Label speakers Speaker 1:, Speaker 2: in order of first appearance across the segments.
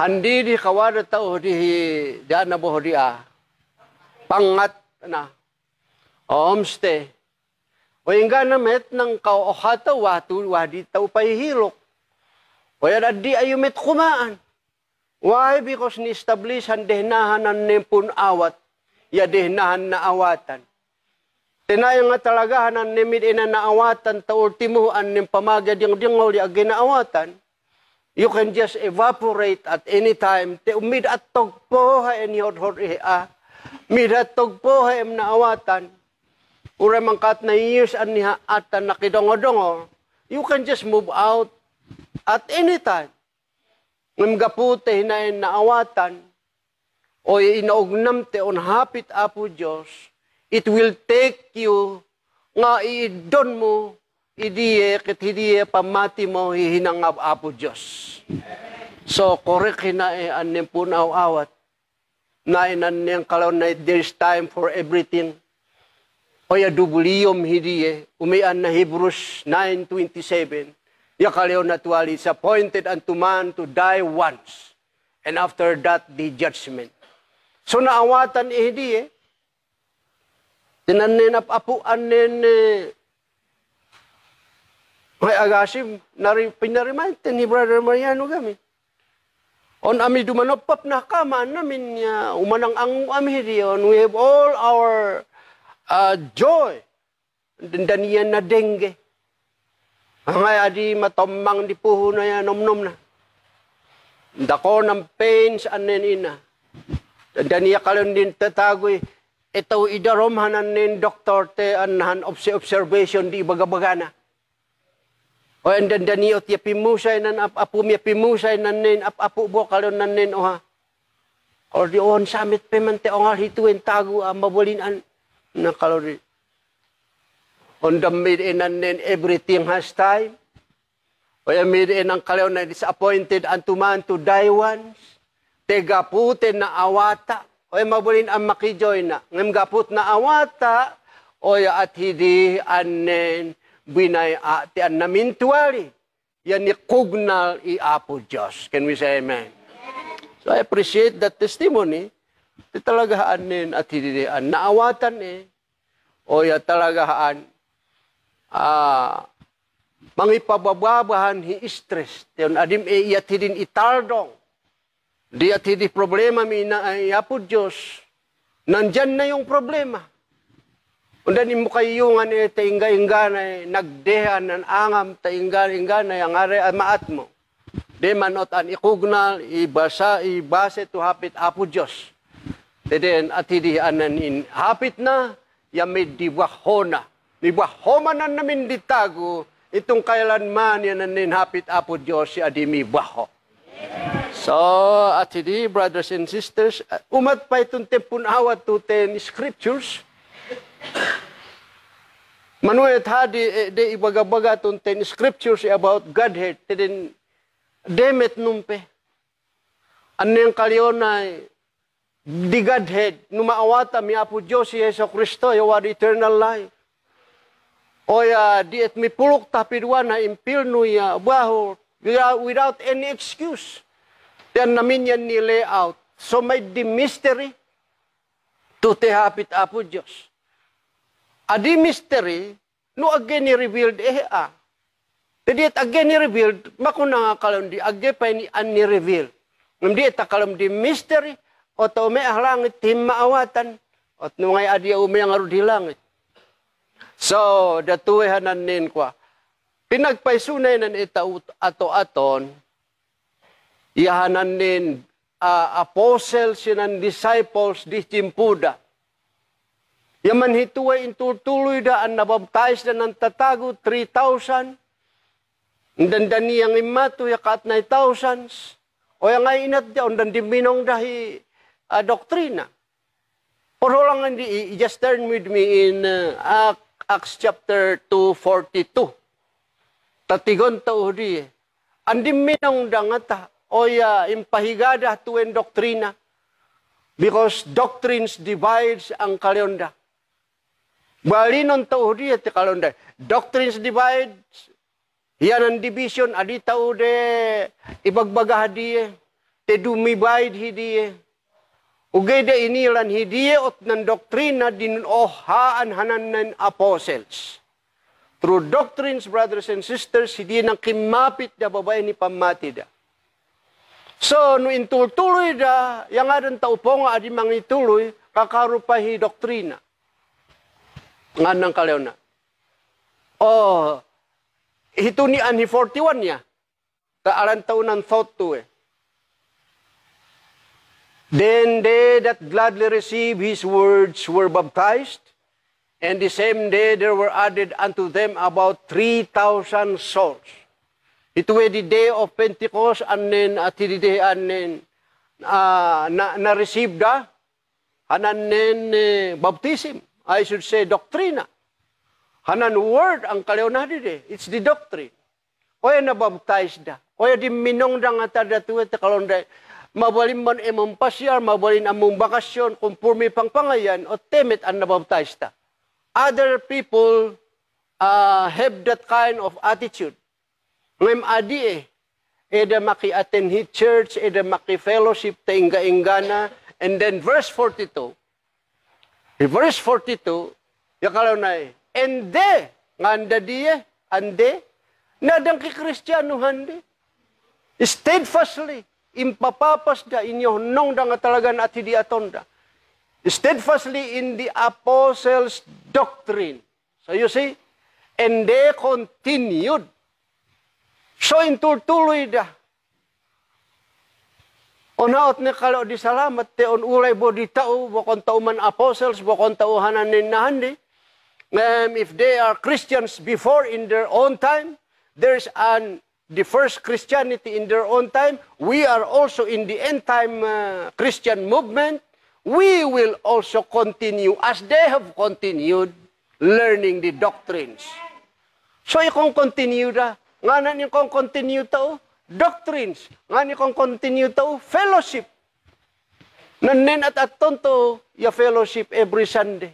Speaker 1: Andi di kawada tao di daan na boho dia. Pangat na. Homestay. O yung ganamit ng kauokata watu wadi tao pahihilok. O yan adi ayumit kumaan. Why? Because ni-establish ang dehnahan ng nempun awat. Ya dehnahan na awatan. Tinayang nga talagahan ang nimid ina na awatan ta ultimuhan ng pamagya ding-dingol di aginaawatan. You can just evaporate at any time. Te umid at togpo ha enihod-hod iha. Mid at togpo ha na awatan. Ura mangkat na years an niha atan nakidongo-dongo. You can just move out at any time. Ngam gapute hinain na awatan. O inaugnam te on hapit apo Diyos. It will take you nga idon mo idiye ket hidiye pamati mo hihinangab apo Dios. So correct hina anem punaw awat na inan niyang kalaw na there's time for everything. Oya dubuliyom hidiye umian na Hebrews 9:27 ya kalaw natwali is appointed unto man to die once and after that the judgment. So naawatan hidiye tinanin apuan nin may agasim pinarimayin ni Brother Mariano kami. On ami dumanopap na kama namin umanang ang amhirion. We have all our joy. Daniyan na dengue. Ngay adi matomang di puho na yan nom-nom na. Dako ng pains anin ina. Daniya kalon din tatagoy. Ito idarom hanan nin doktor te anahan observation di bagabagana. O and then daniot ya pimusay nan apu mi pimusay nan nin apu bo kalon nan nin oha. Or di on samit pemente ongal hituin tagu mabulin an na kalori. On the mid in nan nin everything has time. O ya mid in ang kalon na disappointed unto man to die once. Tega putin na awata. Oy mabulin ang makijoy na. Ngam gaput na awata. Oy at hidi anen binay ati an namintuari. Yan ni kugnal i apo Diyos. Can we say amen? So I appreciate that testimony. Iti talagahaan nin at hidi an naawatan Oy at talagahaan mangipabababahan hi stress. Tiyon adim iyat hidin italdong. Di at hindi problema mina ay apo Diyos. Nandyan na yung problema. Undan mo kayungan taingga-ingga na nagdehan ng angam taingga-ingga na yung are maat mo. Di manot an ikugnal, ibase to hapit apo Diyos. Then at hindi anan in hapit na, yamid diwahona. Diwahoma na namin ditago, itong kailanman yan nanin hapit apo Diyos si adimi baho. So, at hindi, brothers and sisters, umat pa itong tempun awat to 10 scriptures. Manuet hadi, de ibaga-baga itong 10 scriptures about Godhead. Then, demet numpe. Ano yung kalyon na di Godhead, numaawata mi apo Diyos si Yeso Kristo, yawa eternal life. O ya, di at mi pulok tapidwan na impilno ya, baho, without any excuse. Yan namin yan ni-layout. So may di mystery to tehapit apo Diyos. Adi mystery, no again ni-revealed Jadi at again ni-revealed, makuna nga kalam di again pa ni-revealed. Hindi at kalam di mystery, o to may langit tim maawatan, at nung ngay adi umay ang arudi langit. So, datuwehanan nin kwa. Pinagpaisunay nan ita ato-aton, ihanan nin apostles sinan disciples di timpuda. Yaman hituay intutuloy da ang nabaptize na ng tatago 3,000. Dan yang imatu yakat 9,000. O yang ay inat diyan dan diminong dahi doktrina. Pero lang hindi, just turn with me in Acts chapter 2:42. Tatigon tao di. Andi minong dangata. Oya, impahigada tuwen doktrina. Because doctrines divides ang kalonda. Balinon tao di at kalonda. Doctrines divides. Yan ang division. Adi tao de ibagbaga di. te dumibayd hidiye. Ugay da inilan hidiye ot ng doktrina din ohaan hanan ng apostles. Through doctrines, brothers and sisters, hidiye nang kimapit da babae ni pamati da. So, no intultuloy da, yang adan taupo nga adi mangituloy, kakarupahi doktrina. Nga nang kalew na. Oh, ito ni Anhi 41 niya. Kaalan taon ng thought to eh. Then they that gladly received his words were baptized, and the same day there were added unto them about 3,000 souls. It was the day of Pentecost, and then at the day na-receive da, hanan then baptism, I should say doctrina. Hanan word ang kalew na dide. It's the doctrine. Oya na-baptize da. Oya di minong da nga tada tuwet kalon da. Mabalin man imong pasyar, mabalin among bakasyon, kumpurmi pang pangayan, o temet ang na-baptize da. Other people have that kind of attitude. Ngayong adi eda maki-attend hit church, eda maki-fellowship, tainga-ingana, and then verse 42, yakalaw na ende, nganda diye, ande, nadang kikristiyanuhan di. Steadfastly, impapapas da inyo nung da nga talagan at hindi atonda. Steadfastly in the apostles' doctrine. So you see, and they continued. So intultuloy da. Onaot ni kalaw di salamat, te on ulay bo di tao, bukon tao man apostles, bukon tao hananin na handi. If they are Christians before in their own time, there's the first Christianity in their own time. We are also in the end time Christian movement. We will also continue as they have continued learning the doctrines. So ikong continue da, nga na ikong continue tao, doctrines, nga na ikong continue tao, fellowship. Nanin at atonto, ya fellowship every Sunday.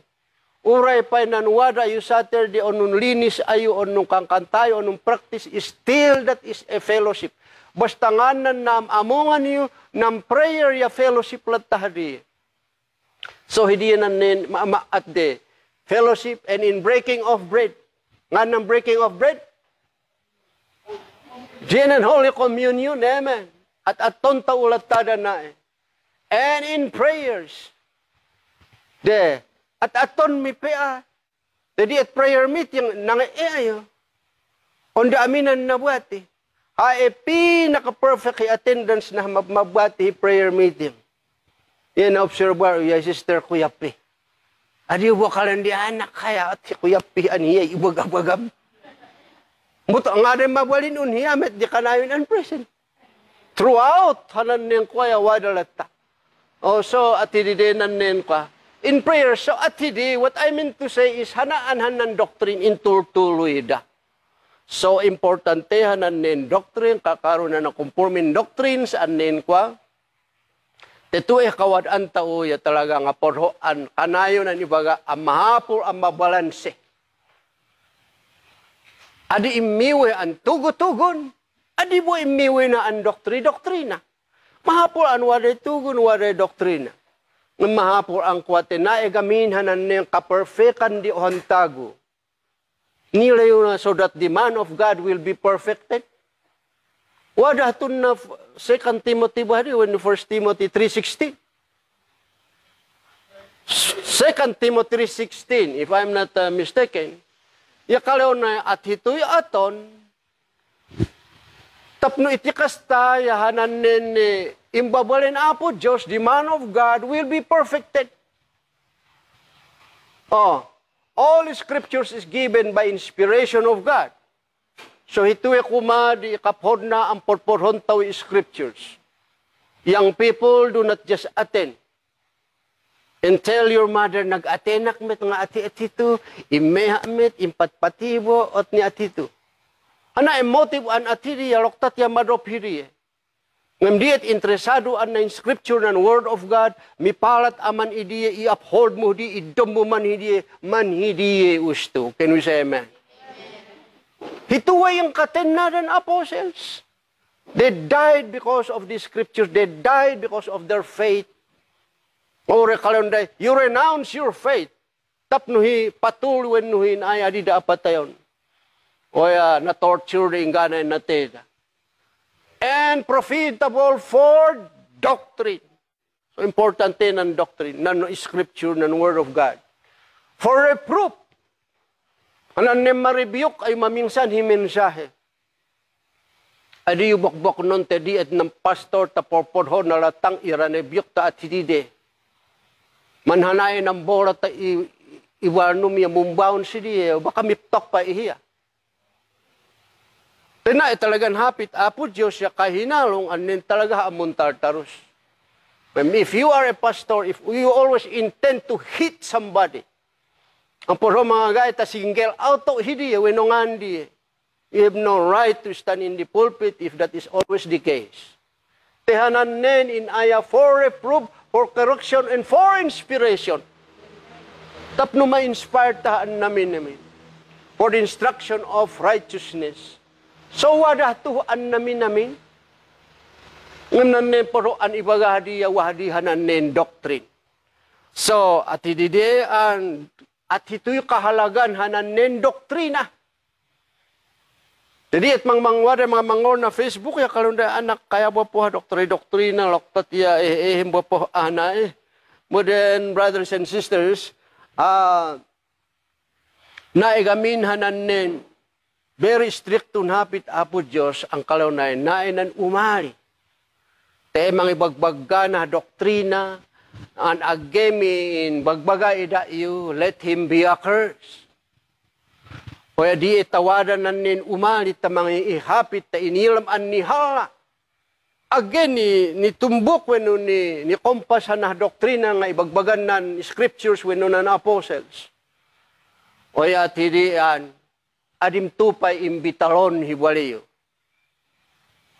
Speaker 1: Uray pa nanwada you Saturday o nun linis ayo o nung kangkantayo o nung practice, still that is a fellowship. Basta nga na amongan niyo ng prayer ya fellowship latahadi. So hindi nanin at the fellowship and in breaking of bread. Nga ng breaking of bread? Diyan and Holy Communion, amen. At atonta ulat tada na eh. And in prayers. At aton mi pea. Jadi at prayer meeting, ayo. Onda aminan na buati. Pinaka-perfect attendance na mabuati prayer meeting. Yan observer, ya sister Kuya P. Adi mo kalan di anak kaya at si Kuya P aniya ibagabagam. Muto nga rin mabalin unhiya met di kanayon ang present. Throughout, hanan niyang kuya wadalata. So atididenan niyan kwa. In prayer, so at hindi, what I mean to say is, hanaan ng doctrine intultuloy da. So, importante hanan nin doctrine, kakaroon na ng conforming doctrines, anin kwa. Tetueh kawad ang tao, ya talaga nga porhoan, kanayo na ibaga, ang mahapur, ang mabalanse. Adi imiwe ang tugo-tugon, adi mo imiwe na ang doktrina. Mahapur ang waday tugon, waday doktrina. Ng mahapur ang kwate na egaminhan ng kaperfekan di hontago. Nila yun so that the man of God will be perfected. Wada hatun na 2 Timothy ba when 1 Timothy 3:16. 2 Timothy 3:16, if I'm not mistaken. Yakalaw na at hito'y aton, tapno itikasta yahanan nin imbabalin apo Diyos, the man of God will be perfected. All scriptures is given by inspiration of God. So hitu'y kuma di kaphod na ang porporhon tawi scriptures. Young people do not just attend. And tell your mother, nag-atenak met nga ati-atito, imehamit, impatpatibo, ot ni atito. Ana emotive an atiri, yaloktat ya madop hiri. Ngam diet interesado an na in scripture ng word of God, mipalat aman idiye, i-uphold mo di, idom mo man hidiye usto. Can we say amen? Hituwa yung katen na ng apostles. They died because of the scriptures. They died because of their faith. O rekalonday, you renounce your faith. Tapnuhi, patuluin nuhin ay adi dapat tayon. O na-torture inganay natin. And profitable for doctrine. So important din ang doctrine, ng scripture, ng word of God. For reproof. Anan ma-rebuke ay maminsan himensahe. Adi yubok-bok nun te di at ng pastor ta porpodho na latang iranebuke ta at hitide. Manhanay ng bola ta iwanum ya mumbaon si diya, baka miptok pa ihiya. Tina talagang hapit apo Diyos ya kahinalong anin talaga amon tartarus. If you are a pastor, if you always intend to hit somebody, ang puro mga gaya ta single auto hidiya wenongan diya. You have no right to stand in the pulpit if that is always the case. Tehanan nen in aya for reproof, for correction, and for inspiration. Tapno ma-inspire tahan namin. For the instruction of righteousness. So wadah tuhan namin. Nganan nen paro an ibagahadiya wahadihanan nen doctrine. So at hididean at hito'y kahalagan hanan nen doktrina. Jadi at mga mangor na Facebook ya kalunda anak kaya ba po doktrina loktot ya ba po ana modern brothers and sisters naigamin hanan very strict hapit apo Diyos ang kalunay nainan umali. Te mga ibagbagga na doktrina an agamin bagbaga ida you let him be accursed. Kaya di itawadan nanin umalit ta mga ihapit ta inilam an nihala. Again, ni tumbok weno ni kompas na doktrina nga ibagbagan nan scriptures weno nan apostles. Kaya tidian, adim tupay imbitalon hiwaliyo.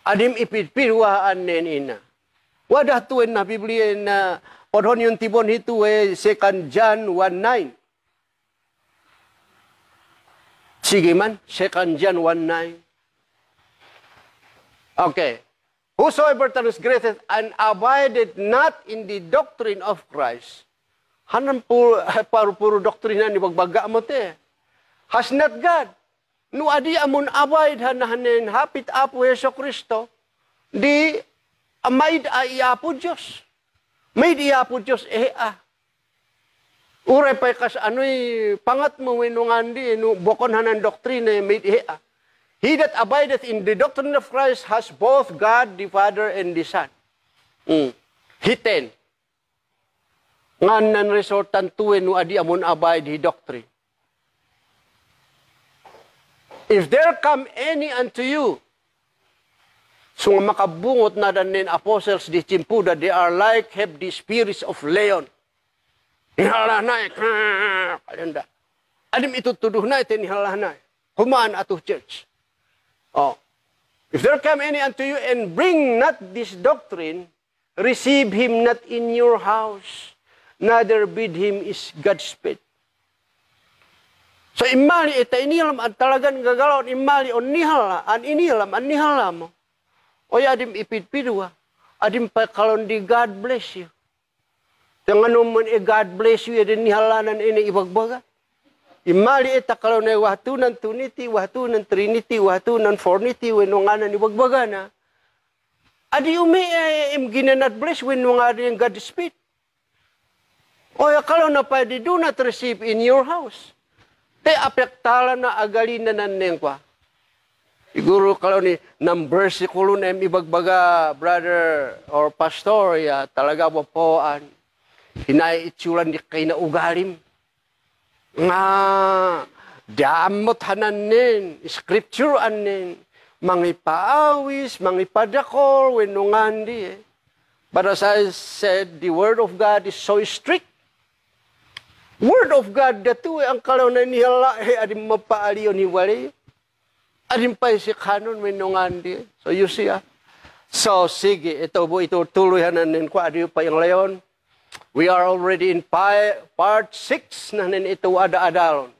Speaker 1: Adim ipidpirwaan nen ina. Wadah tuwen na Biblia na podhon yung tibon hito 2 John 1:9. Sige man, 2 John 1:9. Okay. Whosoever transgresseth and abideth not in the doctrine of Christ, hanan puro doktrina ni bagbaga mo te. Has not God. No adi amon abide hanen hapit apo Hesus Kristo, di maid iapo Dios. Maid iapo Dios Uray pa kas ano'y pangat mo wenungan di, bokon hanan doktrina made ihea. He that abideth in the doctrine of Christ has both God the Father and the Son. Hiten. Ngan nan resortan tuwe no adi amon abide hi doctrine. If there come any unto you, so makabungot na danin apostles di chimpuda, they are like have the spirits of leon. Nihalanay, kalenda. Adim itutuduh na ito nihalanay. Humaan atuh church. Oh. If there come any unto you and bring not this doctrine, receive him not in your house, neither bid him is Godspeed. So imali ita inilam at talagang gagalaw imali on nihala, an inihala mo. O adim ipidpidwa, adim pa kalon di God bless you. Yang anuman God bless you, din nihalanan ini ibagbaga. Imali ita kalau na wahtunan tuniti, wahtunan trinity, wahtunan fornity, wenunganan ibagbaga na. Adi umi ginanat bless wenunganan yung God speed. O kalau na pa di do not receive in your house. Te apektala na agalina nan kwa. Siguro kalau ni ng versikulo na ibagbaga brother or pastor ya talaga po hinay itsulan di kay na ugalim. Nga damot hananin, scripture anin, mangipaawis, mangipadakol, wenungan di But as I said, the Word of God is so strict. Word of God, datu ang kalaw na nihala, adim mapaaliyon hiwalay. Adim pa si kanon, wenungan di So you see So sige, ito tuloy hananin ko, adiyo pa yung layon. We are already in part 6 na ito ada-adalon.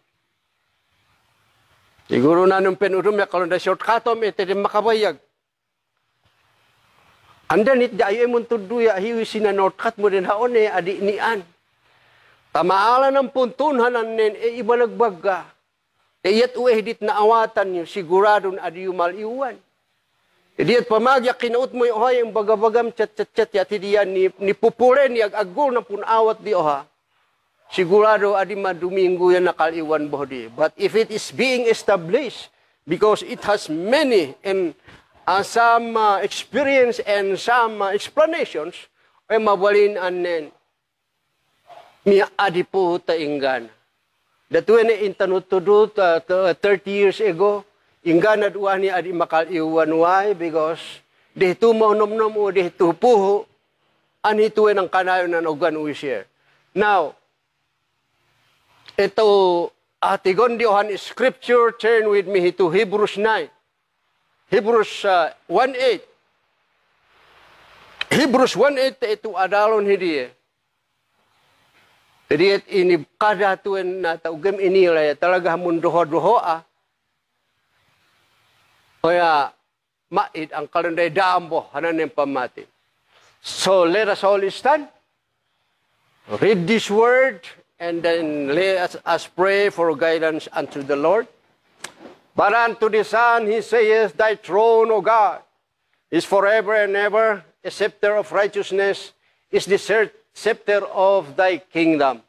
Speaker 1: Siguro na nung penudum ya kalau na shortcutom ito din makabayag. Andan it dayo mo tuduya hiwi sinanotkat mo din haon adi nian. Tamaala ng puntunhan nen iba nagbaga. Iyat uehdit na awatan niyo siguradon adi umaliwan. Iyat pamagya kinaut mo yung bagabagam chat yati diyan ni pupulen ni agagul na punawat di oha. Sigurado adi maduminggo yan nakaliwan bohdi. But if it is being established because it has many and some experience and some explanations, ay mabalin anen niya adi po tainggan. That when intanutudut 30 years ago, inggan aduan ni adi makaliwan. Why? Because dehtu maunom-nom o dehtu puho, anhituin ang kanayon na ugan wisher. Now, ito atigon diohan scripture, turn with me to Hebrews 9. Hebrews 1:8. Hebrews 1:8 ito adalon hidiye. Jadi ini kada tuan na taugam ini lah talaga mundoho-doho Kaya mait ang kalanday daambo hanan pamati. So let us all stand. Read this word and then let us pray for guidance unto the Lord. But unto the Son he saith, Thy throne, O God, is forever and ever. A scepter of righteousness is the scepter of thy kingdom.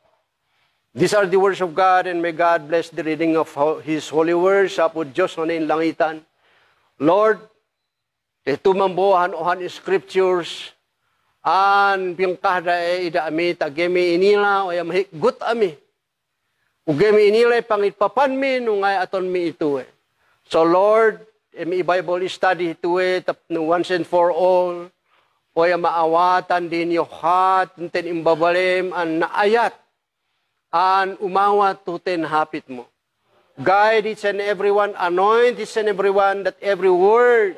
Speaker 1: These are the words of God, and may God bless the reading of his holy words. Sapod Diyos na langitan. Lord, ito mambuhan ohan scriptures, an piyangkada ida ami, tagemi inila, o mahiggut ami. Ugemi inila, pangitpapan mi, nungay aton mi ito So Lord, may Bible study ito once and for all, o maawatan din yung hat, ten imbabalim, an naayat, an umawat tuten hapit mo. Guide each and everyone, anoint each and everyone, that every word,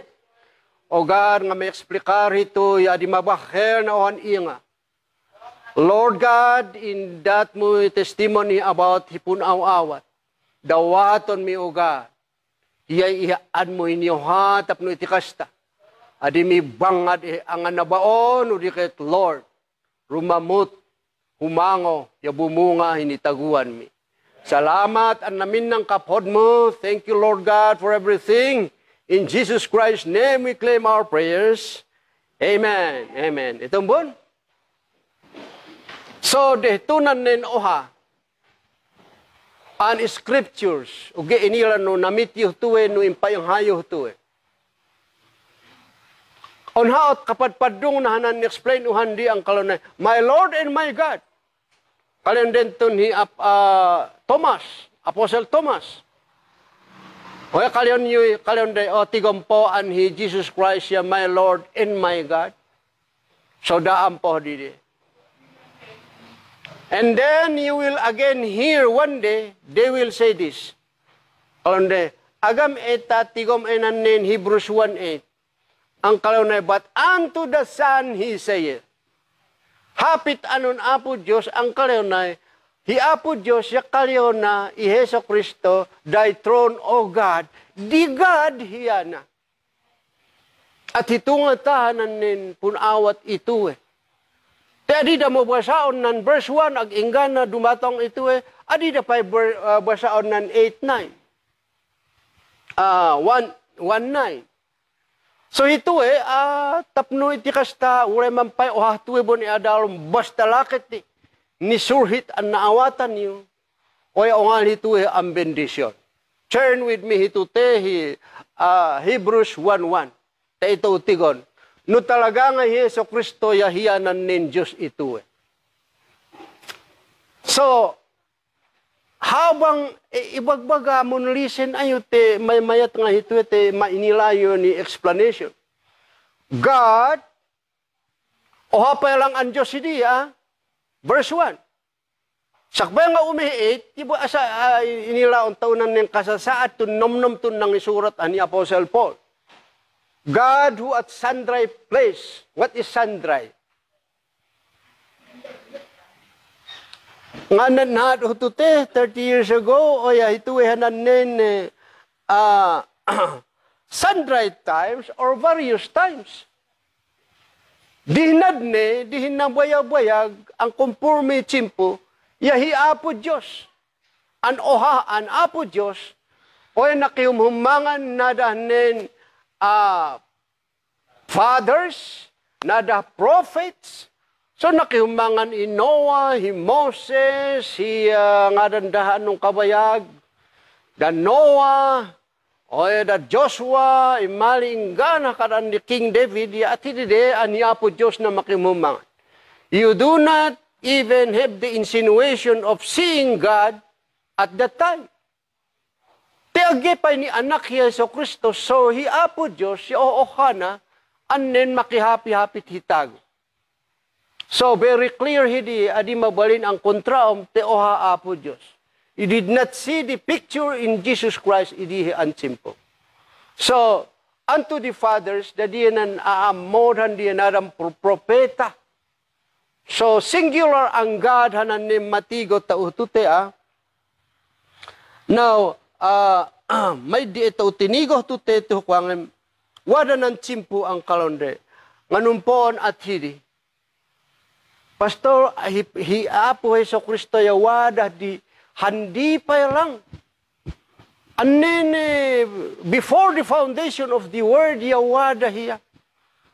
Speaker 1: O God, nga may eksplikar ito, ya di mabakher na ohan inga. Lord God, in that mo testimony about hipunaw-awat, dawaton mi, O God, ihaan mo inyoha, tapno itikasta. Adi mi bangad ang anabaon, o di ket Lord, rumamut, humango, ya bumunga, hinitaguan mi. Salamat ang namin ng kapod mo. Thank you, Lord God, for everything. In Jesus Christ's name, we claim our prayers. Amen. Amen. Itong bon. So, detunan nin oha, an scriptures, ugi inilan no namityo tuwe, no impayang hayo tuwe. On haot kapadpadung na hanan explain uhan di ang kalonay, my Lord and my God. Kalian denton hi Thomas, Apostle Thomas. O kalian day tigompo an hi Jesus Christ ya my Lord and my God. So daam po di. And then you will again hear one day, they will say this. Kalian day, agam eta tigom enanin Hebrews 1:8. Ang kalonay, but unto the Son he saith. Hapit anon apo Diyos ang kalonay, hi apo Diyos ya kalyona, i Heso Kristo, thy throne, O God, di God hiyana. At hitunga tahanan nin punawat ito Adi da mo basaon nan verse 1, ag inggan na dumatong ito adi da pa basaon nan 8:9. 1:9. So ito tapno iti kasta, uray mampay o hatuwe bo ni adalom, basta lakit ni surhit ang naawatan niyo, o ongal ito ang bendisyon. Turn with me ito Hebrews 1:1. Ta ito utigon. No talaga nga Yeso Kristo yahiyanan nin Diyos ito So, habang ibagbaga mo listen ayo may mayat nga ito mainilayo ni explanation. God, o hapay lang ang Diyos siya, verse 1. Sakbay nga umihiit, ibo asa inilaon taunan ng kasasaat tun nom-nom tun ng isurat ani Apostle Paul. God who at sundry place. What is sundry? Nga nanad hutute 30 years ago, o ya hituwehanan nin sundry times or various times. Dihinadne, dihinabayag-bayag, ang kumpurme chimpo, yahi apo Diyos. An ohaan apo Diyos, o nakiumhumangan na dahnen fathers, nada prophets. So nakihumangan i Noah, hi Moses, hi ngadandahan ng kabayag, da Noah, o da Joshua, imalinggan karan ni King David, at hindi aniya po Diyos na makimumangan. You do not even have the insinuation of seeing God at that time. Tiagipay ni anak Yeso Kristo, so hiapo Diyos, si oohana, anen makihapi-hapit hitago. So very clear hindi, adi mabalin ang kontraom, te oha apo Diyos. You did not see the picture in Jesus Christ, idi simple. So, unto the fathers, da diyan aamodhan diyan naram propeta. So, singular ang God hanan ni matigo tautute Now, may di ito tinigo tute ito kwang wada ng simpo ang kalonde. Nganumpon at hidi. Pastor, hiapo Heso Kristo ya wada di handi pa lang. And then, before the foundation of the word, yawada hiya.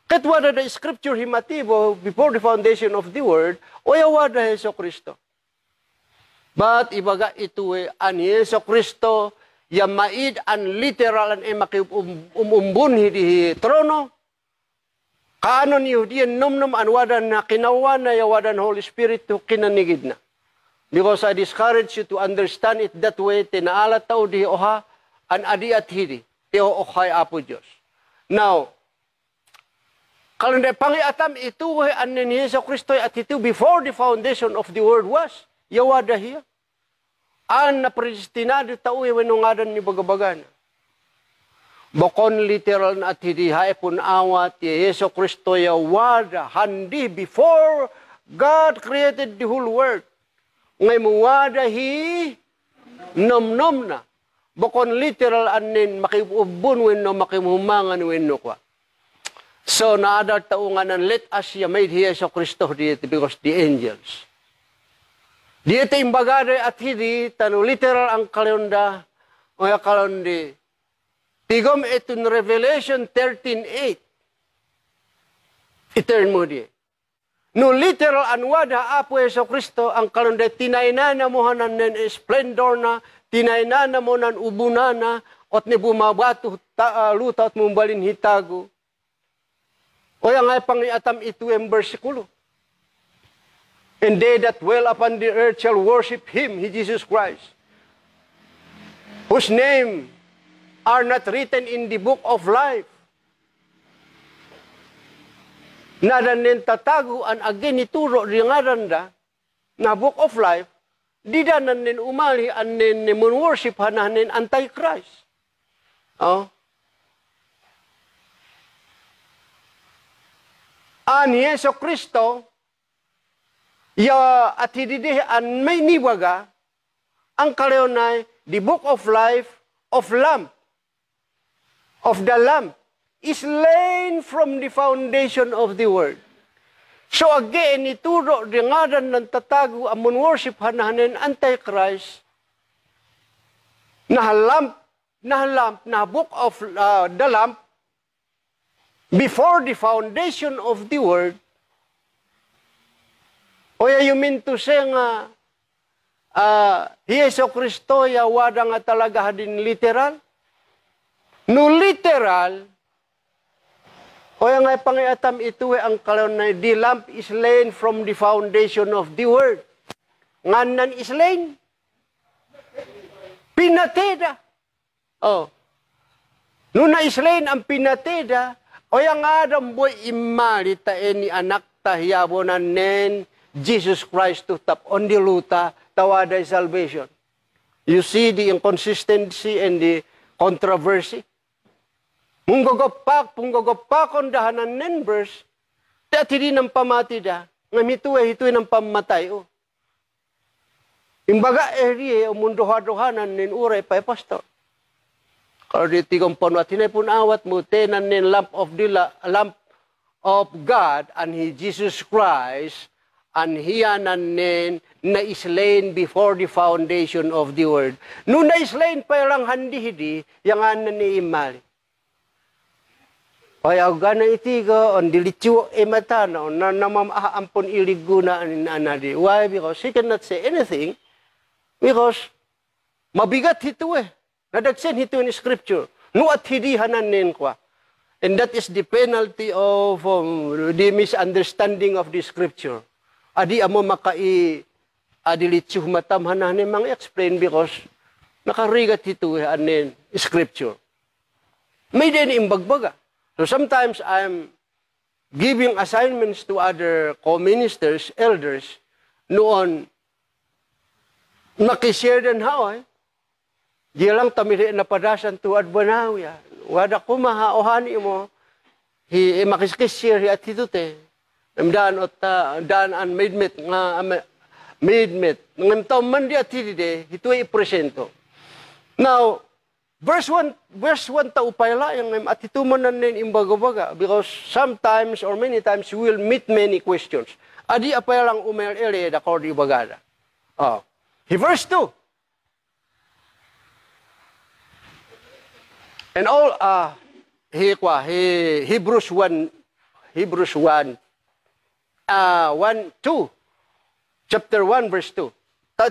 Speaker 1: Kat wada the scripture himatibo, before the foundation of the word, o yawada Heso Kristo. But, ibaga ito an Heso Kristo, yamaid an literal an makiumumbun hidi trono, kanon Yahudian numnum an wadan na kinawa na yawadan Holy Spirit to kinanigid na. Because I discourage you to understand it that way, tinaala tao di oha, an adi at hidi, ti ohay apo Diyos. Now, kalanda pangiatam ito, an ni Heso Kristo at ito, before the foundation of the world was, yawada hiya. An na predestinado tao, wenungadan ni bagabagan. Bokon literal na at hidi, haipun awat, ti Heso Kristo yawada, handi, before God created the whole world. Ngay muwada hi nom-nom na. Bukon literal anin makibubun wenno makimumangan wenno kwa. So naadar taungan and let us made here so Kristo dito because the angels. Dito imbagade at hidi tanu literal ang kalonda o kalondi. Tigom itun Revelation 13:8. Iturn mo di. No literal anwada apo Heso Kristo ang kalonde tinaynana mo hanan nen splendor na, tinaynana mo nan ubunana, ot ni bumabatu luta at mumbalin hitago. O yang ay pangiatam ito ang versikulo. And they that dwell upon the earth shall worship Him, He Jesus Christ, whose name are not written in the book of life. Nadanin tatago an again ituro ringaran da na book of life, di da nanin umali anin worship hananin anti-Christ. Oh. An Yeso Kristo, ya at hidide an may niwaga, ang kaleonay, the book of life of lamp, of the lamp, is lain from the foundation of the world. So again, ituro ringadan ng tatago amon worship hanahanin anti-Christ na lamp, na book of the lamp before the foundation of the world. O you mean to say nga Yeso Kristo ya wada nga talaga din literal? No literal, o yung nga pangiatam ito ang kalon na the lamp is lain from the foundation of the world. Nganan is lain. Pinateda. Oh. Nung na is lain ang pinateda, o yung nga boy imalita ni anak tahiyabo na nen Jesus Christ to tap on the luta tawaday salvation. You see the inconsistency and the controversy. Punggogopak on dahanan nen verse, tatiri ng pamati da, nga hituwe ng pamatay. Oh. Imbaga eri, umundoha-dohanan nin uray pa pastor. Kalau di tigong pon at hinay pun awat mo, tenan nin lamp of God and Jesus Christ, and Hiya nanen na islain before the foundation of the world. Nung na-islain pa lang handi-hidi, yung anan ni Imali. Kaya gana itiga, on dilityo ematana, na namamaampon iliguna anin anadi. Why? Because he cannot say anything, because mabigat hito Nadagsen hito in Scripture. Nuat hidi hananin kwa. And that is the penalty of the misunderstanding of the Scripture. Adi amo makai adilitsuh matam hananin mang explain because nakarigat hito anin Scripture. May din imbagbaga. So sometimes I'm giving assignments to other co-ministers, elders, noon nakishare din how di lang tamili na padasan tuad banaw ya. Wada ko mahaohani mo makiskishare at hitute. Namdaan ot daan an maidmet nga maidmet. Ngam man di at hitide hito ipresento. Now, verse 1 taupay lang at itumanan nin imbaga-baga because sometimes or many times we will meet many questions. Adi apay lang umel-ele da kordi bagada. Verse 2. And all Hebrews 1 2 chapter 1 verse 2.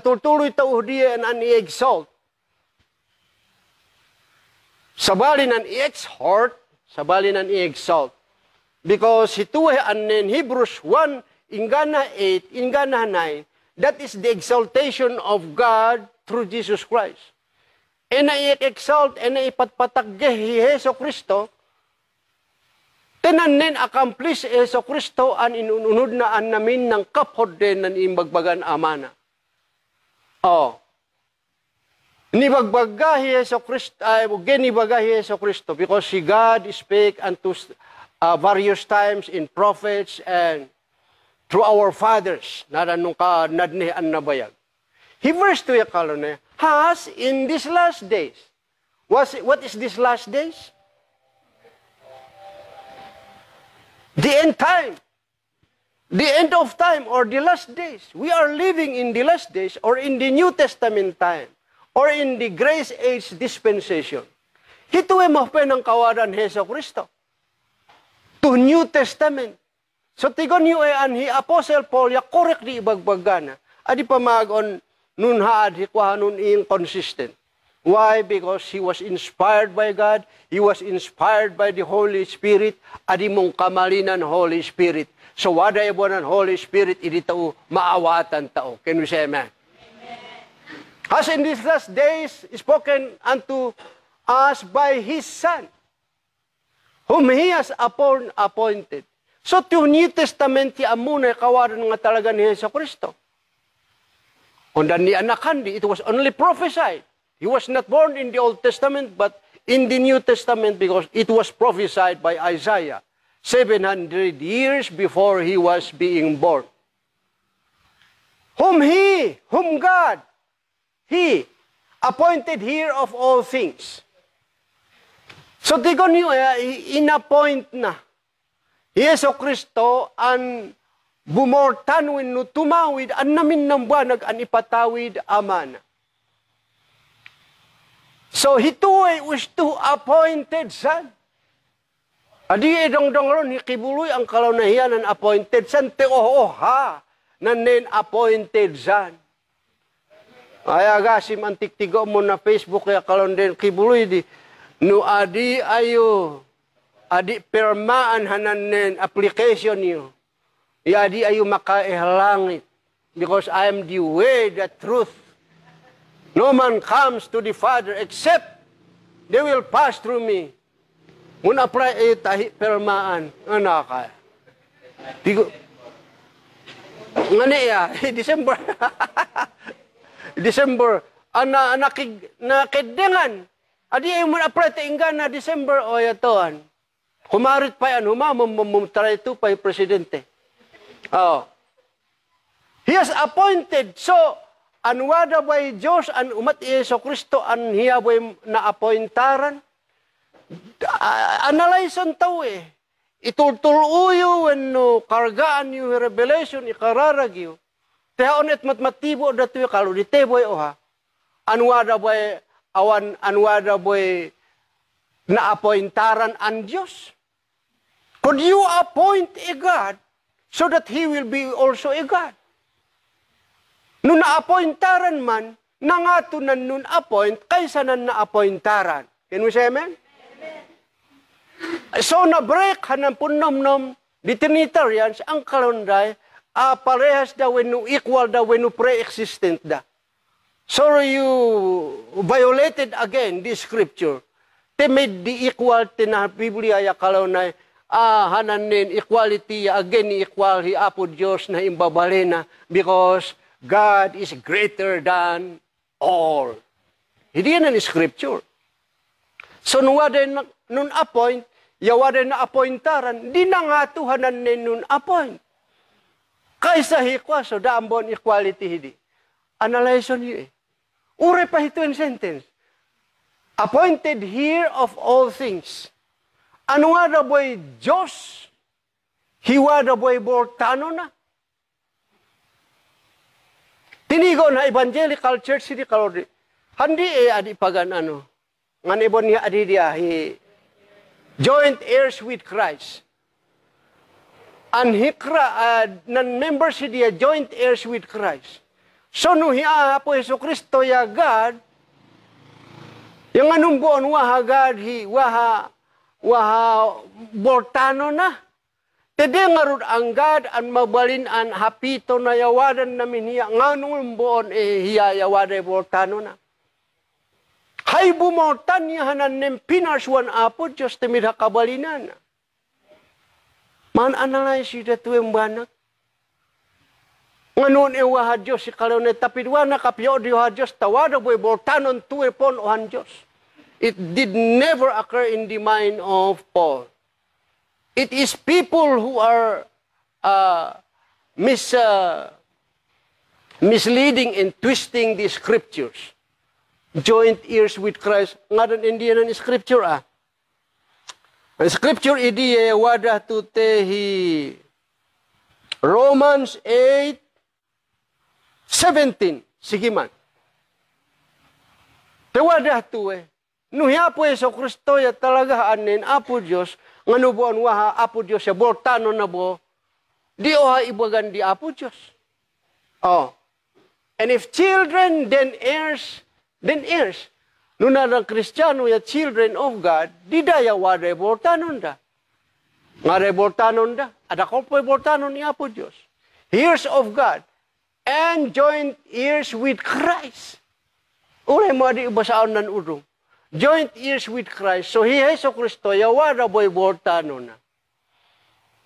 Speaker 1: Tuloy tauhdiyan an i-exalt. Sabalin an i-exhort, sabalin an i-exalt. Because hituwe anin Hebrews 1, ingana 8, ingana 9, that is the exaltation of God through Jesus Christ. E na i-exalt, e na ipatpatagge hi Heso Kristo, tinanin accomplish Heso Kristo an inununod na an namin ng kaphod din ng imbagbagan amana. Nibagbaga hi Yeso Kristo, genibaga hi Yeso Kristo because si God spake unto various times in prophets and through our fathers, naranong ka nadni an nabayag. He verse 2 yakalone, has in these last days. What is these last days? The end time. The end of time or the last days. We are living in the last days or in the New Testament time. Or in the grace age dispensation. Hito ay mahpen ng kawaran Heso Kristo. To New Testament. So tigon niyo ay anhi Apostle Paul ya correct di ibagbagana. Adi pamagon nun haad hikwa nun inconsistent. Why? Because he was inspired by God. He was inspired by the Holy Spirit. Adi mong kamalinan Holy Spirit. So wada ibo ng Holy Spirit idi tao maawatan tao. Can we say amen? As in these last days, spoken unto us by His Son, whom He has appointed. So, to New Testament, amuna kawaran nga talaga ni Heso Kristo. Undan ni anakandi, it was only prophesied. He was not born in the Old Testament, but in the New Testament, because it was prophesied by Isaiah 700 years before he was being born. Whom God, He appointed here of all things. So, tigon niyo, inappoint na. Yeso Kristo an bumortanwin no tumawid an namin ng buwanag an ipatawid amana. So, hituay was to appointed son. Adi edong-dong ron, hikibuloy ang kalaunahiyan ng appointed son. Te oha, nanen appointed son. Ay agasim antik-tigo mo na Facebook kaya kalon din kibuloy di. No adi ayo, adi permaan hananen application niyo. Adi ayo makaehalangit. Because I am the way, the truth. No man comes to the Father except they will pass through me. Mun apply ayo tahi permaan. Anaka. Tigo. Ngani ya, December. December, nakidengan. Adi ay mo na-apply tainggan na December o yatoan. Kumarit pa yan, try to pa yung presidente. He has appointed. So, anwada by Diyos, an umat Yeso Kristo, an hiya by na-appointaran. Analyze ang tao itultuluyo wenno kargaan yu revelation ikararagyo. Tehaon et matmatibo datu kalau diteboy oha. Anwada boy anwada boy na appointaran ang Diyos. Could you appoint a God so that He will be also a God? Nung na-appointaran man, nangatunan nun appoint kaysa nan na-appointaran. Can we say amen? So na-break hanang punom-nom di Trinitarians ang kalonday parehas daw when equal daw when pre-existent da. So you violated again this scripture. Te made the equal na Biblia ya kalonay hananin equality again equal hi apo Dios na imbabalena because God is greater than all. Hindi yan ang scripture. So nun appoint, yawaden na appointaran, di na nga tuhanan nun appoint. Kaysa hikwa, so daambon equality hindi. Analyze niyo eh. Ure pa ito in sentence. Appointed here of all things. Ano nga na boy Diyos? Hiwa na boy Bortano na. Tinigo na evangelical church hindi kalori. Handi adi pagan ano. Ngan ibon niya adi dia joint heirs with Christ. And nan members dia joint heirs with Christ. So no hiya po Yesu Kristo ya God. Yang anong buon waha God waha Bortano na. Tede ngarud ang God an mabalin an hapito na yawadan namin hiya nganong buon hiya yawaday Bortano na. Hay bumortan niya hanan pinarsuan apo Diyos temid kabalinan. Man analyze yu datu yung banak. Nganon waha Diyos si kalone tapidwana kapyo di waha Diyos tawada boy Bortanon tuwe pon ohan Diyos. It did never occur in the mind of Paul. It is people who are misleading and twisting the scriptures. Joint ears with Christ. Nga doon hindi yan ang scripture ah. Ang scripture idi wadah tu tehi Romans 8:17. Sige man. Te wadah tu nuhya po Yesu Kristo ya talaga anin apo Diyos. Ngano buon waha apo Diyos ya Bortano na bo. Di oha ibagan di apo Diyos. Oh. And if children, then heirs. Nuna ng Kristiyano ya children of God, di daya waday Bortanon da. Ngaday Bortanon da. Ada ko po Bortanon ni apo Diyos. Heirs of God. And joint heirs with Christ. Ulay mo adi ibasaan nan udong. Joint ears with Christ. So He Jesu Kristo, yawada boy Bortano na.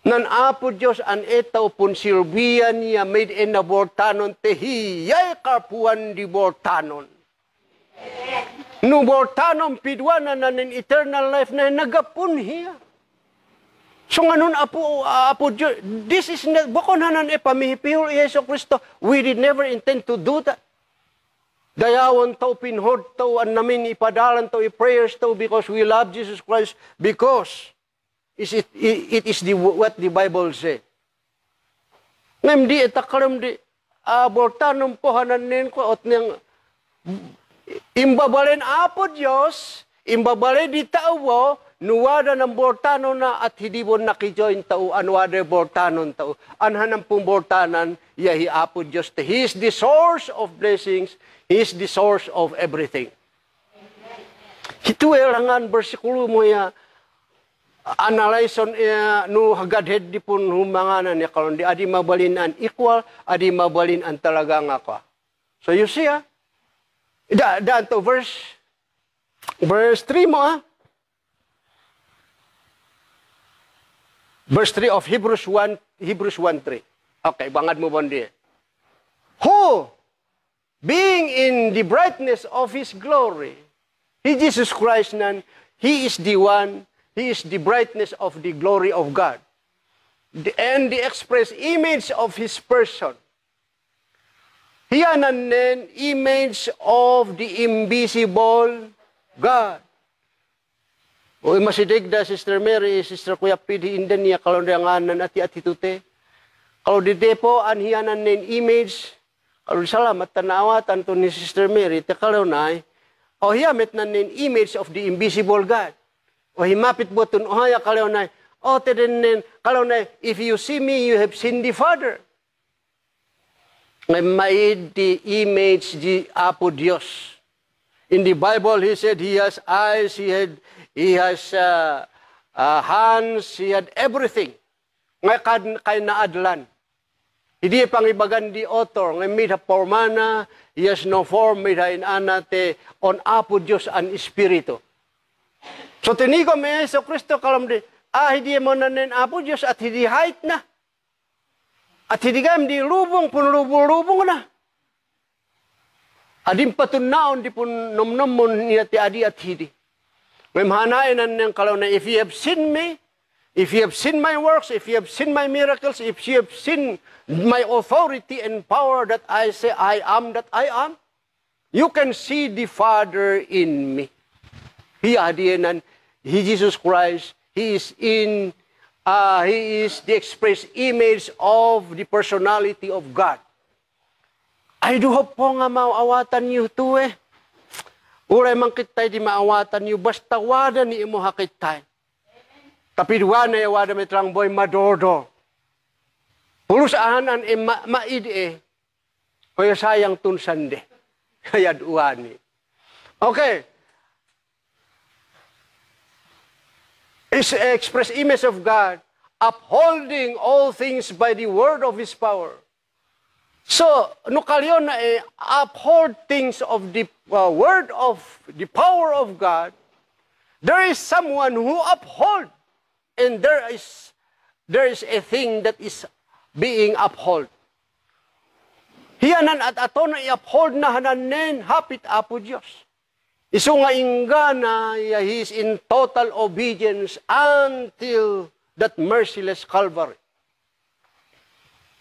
Speaker 1: Nan apo Diyos an etaw pun silbiyan niya made in na Bortanon tehi yay karpuan di Bortanon. No Bortanon pidwana na nin eternal life na nagapun hiya. So nganon apo Diyos, this is not, bakon hanan pamihipihol Jesu Kristo, we did never intend to do that. Dayawan tao, pinhod tao, an namin ipadalan tao, i-prayers tao, because we love Jesus Christ, because it is what the Bible say. Ngam di itakaram di, Bortanon po hananin ko, at niyang, imbabalen apo Diyos, imbabalen di tao, nuwada ng Bortano na at hindi mo nakijoin tao, anwada Bortanon tao. Anhanang pong Bortanan, yahi apo Diyos. He is the source of blessings. He is the source of everything. Ito erangan bersikulo mo ya analyson no hagadhead di pun humanganan ya kalon di adi mabalinan equal, adi mabalinan talaga nga ka. So you see daan to verse 3 mo Verse 3 of Hebrews 1:3. Okay, bangad mo bondi. Who being in the brightness of His glory, He Jesus Christ nan, He is the one, He is the brightness of the glory of God. And the express image of His person. Hiya nan image of the invisible God. O masidig da Sister Mary, Sister Kuya Pidi, indan niya kalau danganan ati tute. Kalau di depo anhianan nin image, kalau salamat tanawatan to ni Sister Mary, te kalau nay, o hiyamit na nin image of the invisible God. O himapit butun, o haya kalau nay, o teden nin, kalau nay, if you see me, you have seen the Father. Ngay maid the image di Apo Dios. In the Bible, he said he has eyes, he has hands, he had everything. Ngay kay naadlan. Hindi pangibagan di author, ngay made ha formana, he has no form, made ha inanate, on Apo Dios an Espiritu. So tinigo may Yesu Kristo kalam di, hindi mo na nin Apo Dios at hindi height na. At hindi gam di lubong, pun lubong na. Adim patunaon di pun nom-nomon niya ti adi at hidi. Memhanain ng kalau na if you have seen me, if you have seen my works, if you have seen my miracles, if you have seen my authority and power that I say I am that I am, you can see the Father in me. He adianan, he Jesus Christ, he is the express image of the personality of God. I do hope po nga maawatan niyo to eh. Uray man kitay di maawatan niyo, basta wada ni imo hakitay. Tapi duwa na wada metrang boy madodo. Pulus ahanan e maid eh. Kaya sayang tunsande. Kaya duwa ni. Okay. Is express image of God, upholding all things by the word of His power. So, nukalyon na uphold things of the word of the power of God. There is someone who uphold, and there is a thing that is being upheld. Hiyanan at ato na i-uphold na hananen hapit Apo Diyos. Isu nga ingana, he is in total obedience until that merciless Calvary.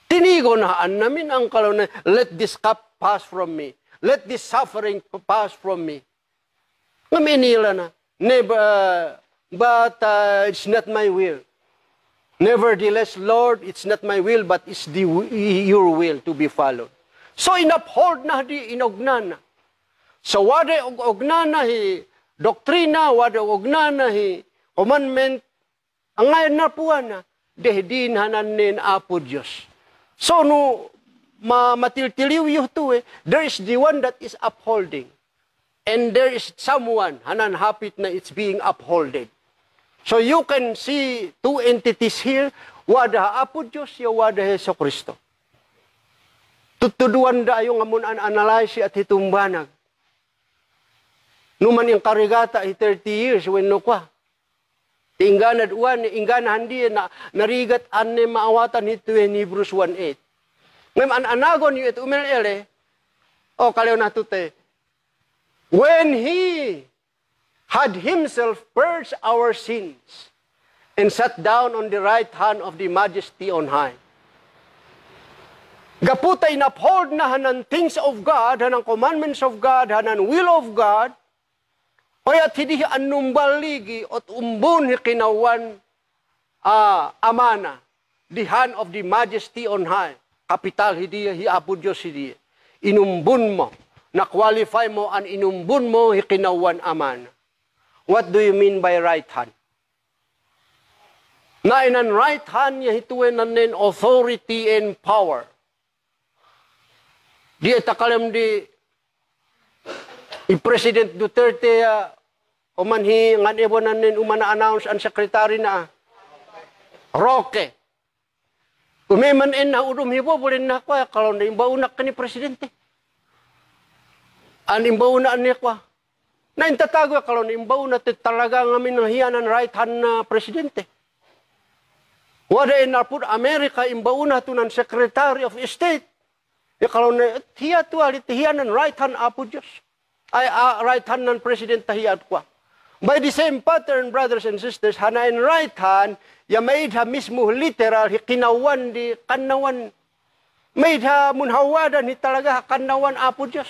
Speaker 1: Tinigo na namin ang kalau na, let this cup pass from me. Let this suffering pass from me. Ngaminila na. But it's not my will. Nevertheless, Lord, it's not my will, but it's your will to be followed. So inuphold na di inognan na. So wada ognan na hi doktrina, wada ognan na hi commandment, ang ngayon na puwan na, dehdin hananin Apo Diyos. So, no, matiltiliw yu to eh, there is the one that is upholding. And there is someone, hanan hapit na it's being upholded. So, you can see two entities here, wada Apo Diyos, wada Heso Kristo. Tutuduan da yung amun analyze at hitumbanag. Numan yung karigata, 30 years, when no kwa. Ingana duan, ingana handi na narigat ane maawatan hito in Hebrews 1:8. Ngem anagon yu et umelele, o kaleo natute, when He had Himself purged our sins and sat down on the right hand of the Majesty on high. Gaputay inuphold na hanan things of God, hanan commandments of God, hanan will of God, kaya hindi anumbaligi at umbun kinawan amana, the hand of the Majesty on high. Kapital hindi, Apo Diyos hindi. Inumbun mo, na-qualify mo, an inumbun mo kinawan amana. What do you mean by right hand? Na inan right hand niya hituin nanin authority and power. Di etakalam di President Duterte umanhi ngan ebonan nin umana-announce ang sekretary na Roque. Umeman na udum hibo boleh na kwa kalau na imbaunak ka ni presidente. An imbaunak niya kwa. Na intatago kalau na imbaunak talaga ngamin ng hiyanan right hand na presidente. Wada inarpud Amerika imbauna to ng Secretary of State. Ya kalau na hiya to alit hiyanan right hand Apo Diyos. Ay right hand ng president tahiyat kwa. By the same pattern, brothers and sisters, hana in right hand, ya maid ha mismo literal, kinawan di kanawan. Maid ha munhawadan, hi talaga kanawan Apo Diyos.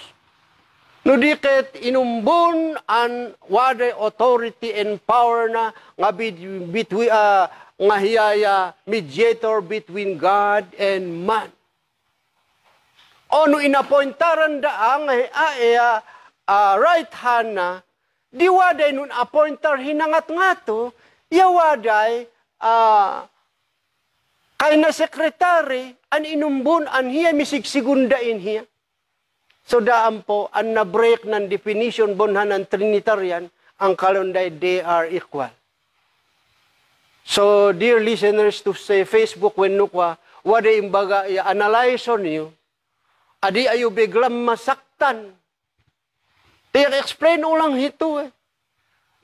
Speaker 1: No diket inumbon an waday authority and power na nga between nga hiyaya mediator between God and man. O no inapointaran da ang right hand na di waday nun appointar hinangat nga to, yawaday kay na sekretary an inumbon an hiya misigsigundain hiya. So daan po, ang na-break ng definition bonhan ng Trinitarian, ang kalunday, they are equal. So, dear listeners, to say Facebook, when nukwa, wada imbaga, i-analyze on you, adi ayo biglang masaktan. Explain ulang hito eh.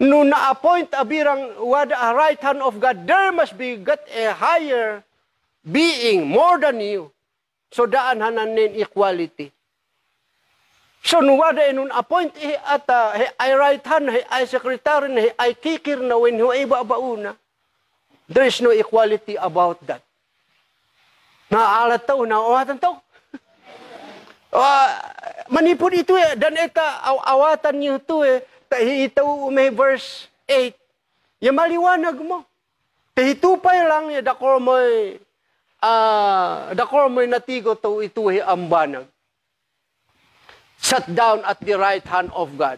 Speaker 1: No na-appoint abirang wada a right hand of God, there must be got a higher being, more than you. So daan hananin equality. So, nuwada nun appoint at ay right hand, ay secretary, ay kikir na when ay babauna. There is no equality about that. Naalat tao, naawatan tao. Manipod ito eh, dan ita awatan niyo ito eh, ito may verse 8. Yung maliwanag mo. Tahitupay lang, dakor mo'y natigo to ito eh, ambanag. Sat down at the right hand of God.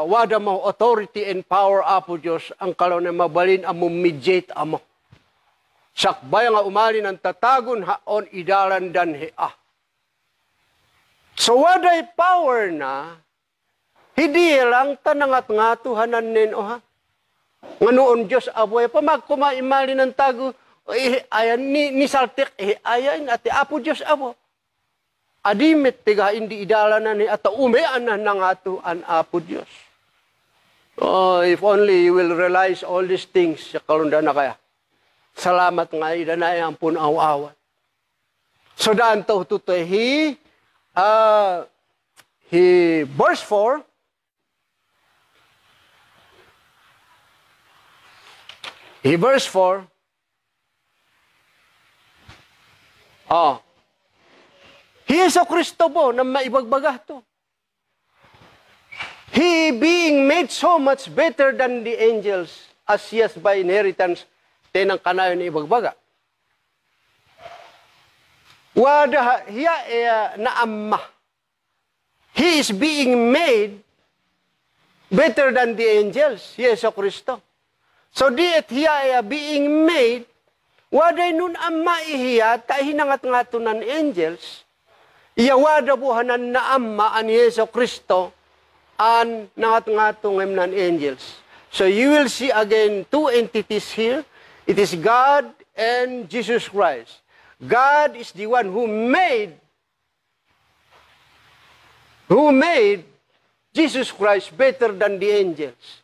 Speaker 1: Wada mo authority and power apo Diyos ang kalaw na mabalin ang mediate amo. Sakbay nga umali ng tatagon haon idalan dan hea. So waday power na, hindi lang tanangat nga tuhanan nin o ha. Nga noon Diyos aboy, pamagkumaimali ng tago, ayan ni saltik, ayan ati apo Diyos abo. Adimit tiga hindi idalanan ni at umean na nangato an apo Diyos. If only you will realize all these things sa kalunda na kaya. Salamat nga idanay ang punaw-awat. So daan to tutoy verse 4. Verse 4. Heso Kristo po na maibagbaga to. He being made so much better than the angels as yes by inheritance tenang kanayon ni ibagbaga. Wada hiya na amma. He is being made better than the angels, Heso Kristo. So diet hiya being made, waday nun amma ihiya tahinangat-ngato ng angels. Iyawada buhanan na amma an Heso Kristo an nangat-ngatong ng angels. So you will see again two entities here. It is God and Jesus Christ. God is the one who made Jesus Christ better than the angels.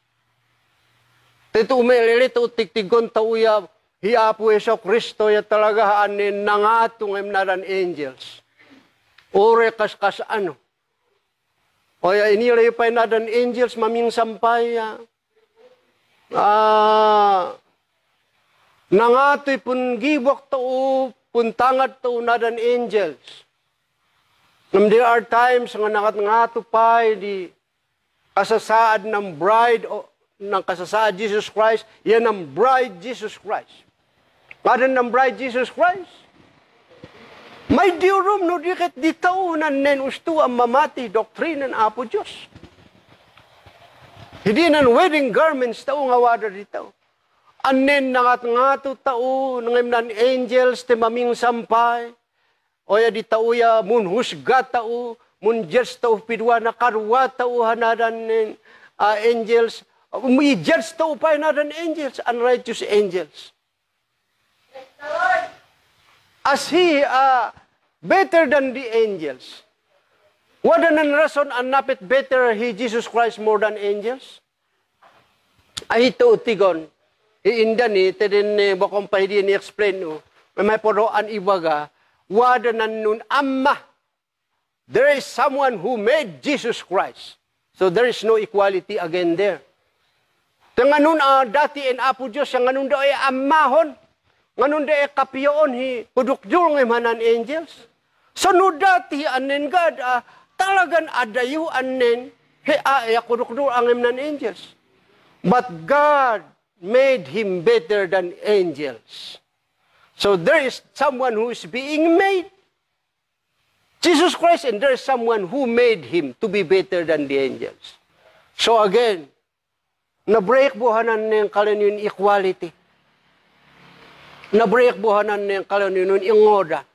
Speaker 1: Tito umelilito tiktigon tauya hiapo Heso Kristo ya talaga anin nangatong ng angels. Ore kas ano. O ya inilay pa nadan angels maming sampay. Nangatoy pun gibok to pun tangat to nadan angels. There are times nga nangat-ngato pa di kasasaad ng bride o ng kasasaad Jesus Christ, yan ang bride Jesus Christ. Kadan ng bride Jesus Christ? May diurum no dikit di taunan nen usto ang mamati doktrina ng Apo Diyos. Hindi nan wedding garments tao nga wada dito. Anen nangat-ngato tao ng angels te maming sampay. Oya di tao ya mun husga tao, mun judge tao pidwa na karwa tao hanadan nen angels. I-judge tao pa hanadan angels, unrighteous angels. As he better than the angels. Wala nan rason ang napit better he Jesus Christ more than angels? Ay ito utigon. Iinda ni, tedin bakong pahidi ni explain no. May poroan ibaga. Wala nan nun amma. There is someone who made Jesus Christ. So there is no equality again there. Tanganun dati en Apo Diyos, yang ganun daw ay ammahon. Ganun daw ay kapiyoon hi pudukdul ng manan angels. So no dati anen God, talagan adayuan nen, kudukdo ang nan angels. But God made him better than angels. So there is someone who is being made. Jesus Christ, and there is someone who made him to be better than the angels. So again, na-break buhanan ng kalanin equality. Na-break buhanan ng kalanin ingoda.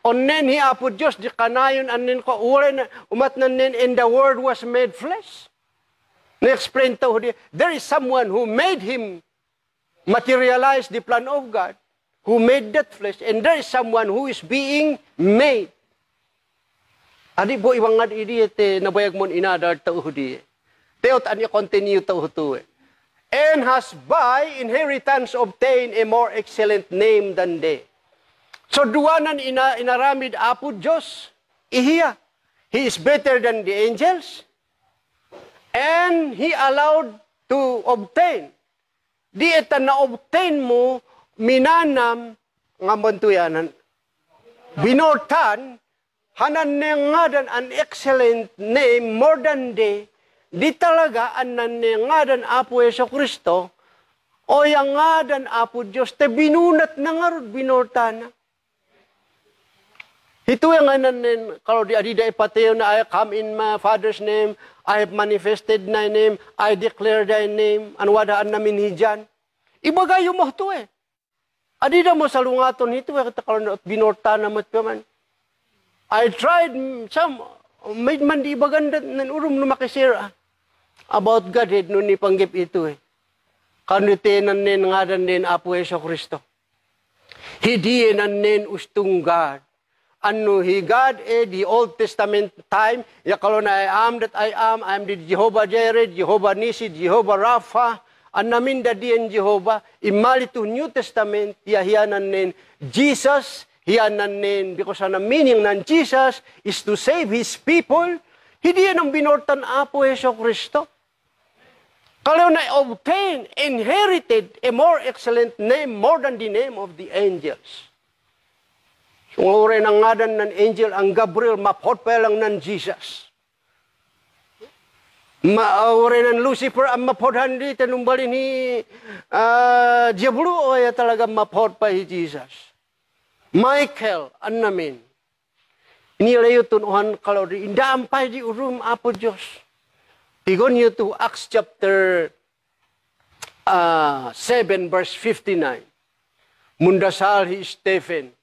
Speaker 1: Onnen hi apo Diyos, di kanayon anin ko, ulay na, umat na nin, and the word was made flesh. Na-explain to, there is someone who made him materialize the plan of God, who made that flesh, and there is someone who is being made. Adi po ibang nga idi, nabayag mo inadar tao di. Teot ani continue tao to. And has by inheritance obtained a more excellent name than they. So duwanan inaramid apo Diyos, ihiya. He is better than the angels. And he allowed to obtain. Di eta na-obtain mo, minanam, nga bantuyanan, binortan, hanan nga dan an excellent name more than they, di talaga anan nga dan Apo Yeso Kristo, o yang nga dan Apo Diyos, te binunat na nga ron, binortan na. Ito yung anan, kalau di adida ipatayo na, I come in my Father's name, I have manifested thy name, I declare thy name, anwadaan namin hijan. Ibagayo mo ito eh. Adida mo sa lungaton ito eh, kalau binortan na matpaman. I tried some, may man di baganda, nanurum na makisira about Godhead nun ni panggip ito eh. Kanutinan nin nga dan nin Apo Yeso Kristo. Hidiyenan nin ustong God. Ano he God the Old Testament time, ya kalau na I am the Jehovah Jireh, Jehovah Nisi, Jehovah Rapha, an namin dadiyan Jehovah, imali to New Testament, yahiyanan nin Jesus, hiyanan nin, because ang meaning ng Jesus is to save His people, hindi yan ang binortan Apo Yeso Kristo. Kalau na obtain, inherited a more excellent name more than the name of the angels. Sungure ng ngadan ng angel, ang Gabriel, mapot pa lang ng Jesus. Maure ng Lucifer, ang mapodhan dito, nung bali ni Diablo, o ya talaga mapot pa si Jesus. Michael, an namin. Inilayo tunuhan kalau di, indampay di urum, Apo Diyos. Tigon nyo to Acts chapter 7 verse 59. Mundasal hi Stephen.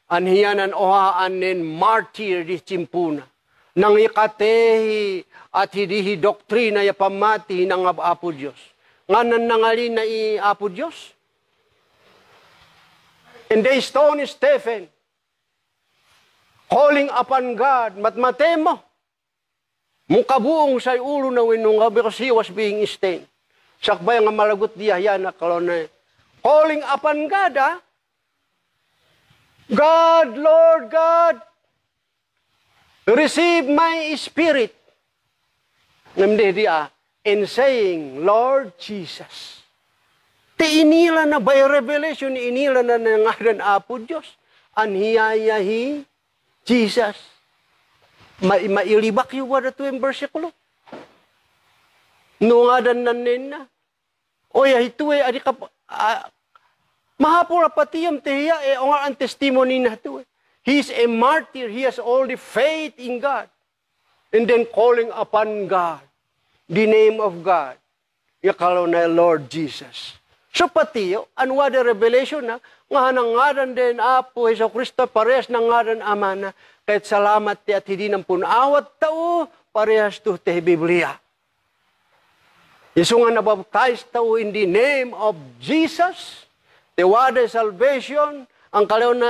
Speaker 1: Anhiyanan ohaan nin martyr di Chimpuna. Nang ikatehi at hidihi doktrina ya pamati ng Apo Diyos. Nganan nangalin na Apo Diyos. And they stoned Stephen. Calling upon God. Matmatemo. Mukabuong sa ulo na winunga because he was being stoned. Sakbay nga malagot diya yan na kalonay. Calling upon God, ha? God, Lord God, receive my spirit. Namdi diya, in saying, Lord Jesus. Ti inila na by revelation, inila na nangaran Apo Diyos. Anhiyayahi, Jesus. Mailibak yung wala ito yung versikulo. Nungadan na nina. Oya, ito eh, adi ka, mahapura pati yung tiya, o nga ang testimony na ito eh. He is a martyr, he has all the faith in God. And then calling upon God, the name of God, yakalo na Lord Jesus. So pati yung, anwa the revelation na, nga nangaran din Apo Jesu Kristo, parehas nangaran Ama na, kahit salamat ti at hindi ng punawat tao, parehas to te Biblia. Isu nga nabaptize tao in the name of Jesus, the word of salvation, ang kalaw na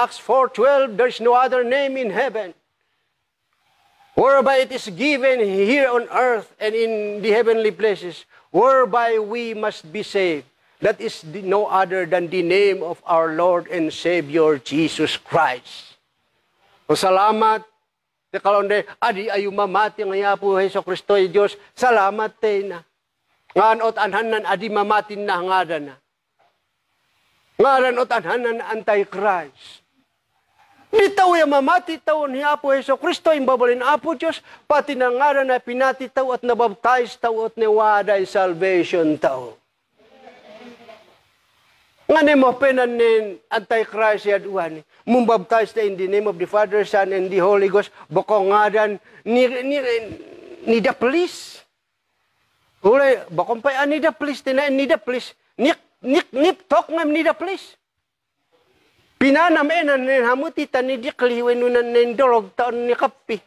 Speaker 1: Acts 4:12, there's no other name in heaven, whereby it is given here on earth and in the heavenly places, whereby we must be saved. That is no other than the name of our Lord and Savior, Jesus Christ. O salamat, te kalonde, adi ayu mamati ng Apo Jesu Kristo ay Diyos, salamat te na. Nganot anhanan adi mamatin na ngadan na. Ngaran ot anhanan anti-Christ. Di tao yung mamati tao ni Apo Heso Kristo, yung babalin Apo Diyos, pati na nga na pinati tao at nabaptize tao at niwaday salvation tao. Nga ni mo penanin Antichrist yaduan, mumbaptize na in the name of the Father, Son, and the Holy Ghost, bako nga dan ni the police. Ulay, bakong pa ni the police, ni the police, nip talk nga ni the police. Pinanam enan nin hamutitan ni dikliwen nunan nin dorog taon ni kapi.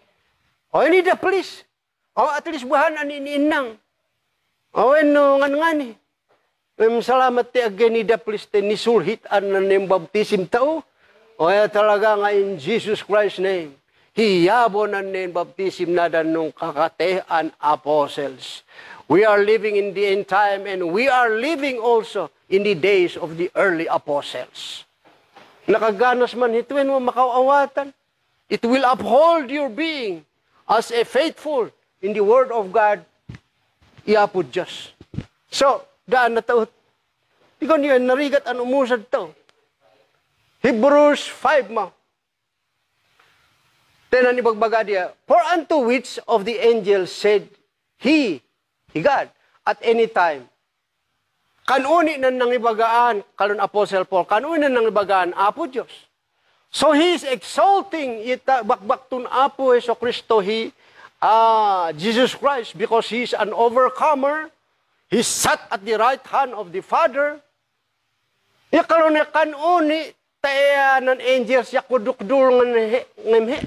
Speaker 1: O ni the police. O at least buhan ani inang. O no ngani. Salamat ti again ni the police ni sulhit an nin baptism tao. O talaga nga in Jesus Christ's name. Hiyabo na nin baptism na dan nung kakatehan apostles. We are living in the end time and we are living also in the days of the early apostles. Nakaganas man hituin mo makawawatan. It will uphold your being as a faithful in the Word of God. Iapod Diyos. So, daan na tao. Ikaw niya, narigat ang umusad tao. Hebrews 5 mo. Tenan ibagbaga diya. For unto which of the angels said, He, God, at any time, kanuni na nang ibagaan, kalon Apostle Paul, kanuni na nang ibagaan, Apo Diyos. So he is exalting bakbaktun Apo Heso Kristo, Jesus Christ, because he is an overcomer. He sat at the right hand of the Father. Kalon na kanuni, tayo ng angels, yakudukdur ng hea.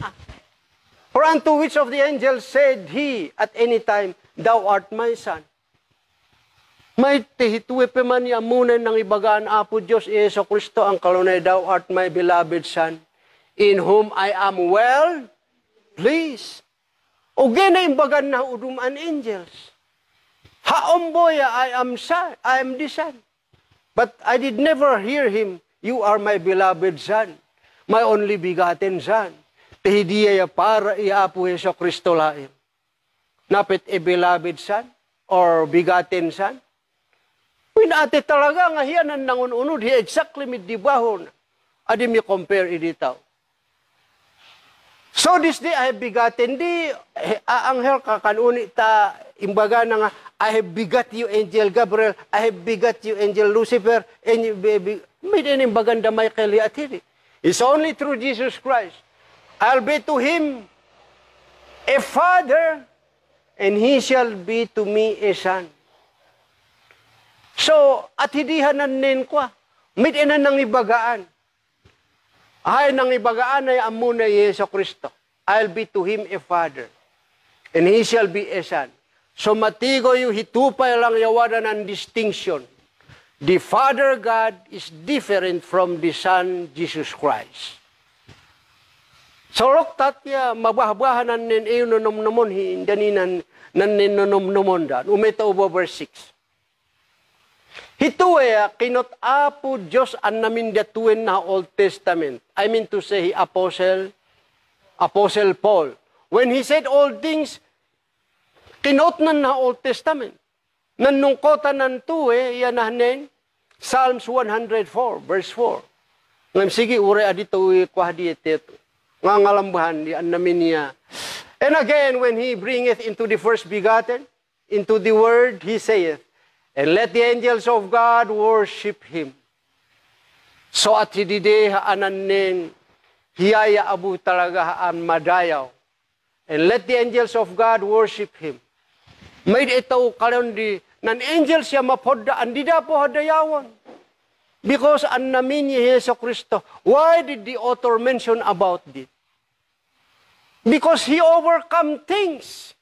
Speaker 1: For unto which of the angels said he, at any time, Thou art my son. May tihituwe pa man yamunan ng ibagaan Apo Diyos, Yeso Kristo, ang kalunay, Thou art my beloved Son, in whom I am well pleased. O gina imbagan na uduman angels. Haomboya, I am the Son. But I did never hear him, You are my beloved Son, my only begotten Son. Tihidiya para Apo Yeso Kristo laim. Napit a beloved Son, or begotten Son. Pinati talaga nga hiyanan nangununod, he exactly mit dibahon. Adi mi compare iditaw. So this day I have begotten di, anghel kakanuni ta, imbaga na nga, I have begot you, Angel Gabriel, I have begot you, Angel Lucifer, and you baby, may din imbagan da Michael yatiri. It's only through Jesus Christ. I'll be to him a father, and he shall be to me a son. So, at hidihanan nin kwa, mitinan ng ibagaan. Ay, ng ibagaan ay amuna Yeso Kristo. I'll be to him a father, and he shall be a son. So, matigo yung hitupay lang yawanan ng distinction. The Father God is different from the Son, Jesus Christ. So, loktat ya, mabahabahanan nin iyo nonomnomon, hindaninan nanin nonomnomon dan. Umita ubo verse 6. Hituwe, kinot Apo Diyos an namin datuin na Old Testament. I mean to say, Apostle Paul. When he said all things, kinot na Old Testament. Nanungkotan ng tuwe, yan nahanin, Psalms 104, verse 4. Ngam sige, ure adito kwahdi eteto. Nga ngalambahan, di an namin niya. And again, when he bringeth into the first begotten, into the word, he saith, and let the angels of God worship him. So at hidide haanan nin, hiyaya abu talaga haan madayaw. And let the angels of God worship him. May ito karon di, nan angels siya mapodda, andida po hadayawan. Because an namin ni Yeso Kristo. Why did the author mention about it? Because he overcome things.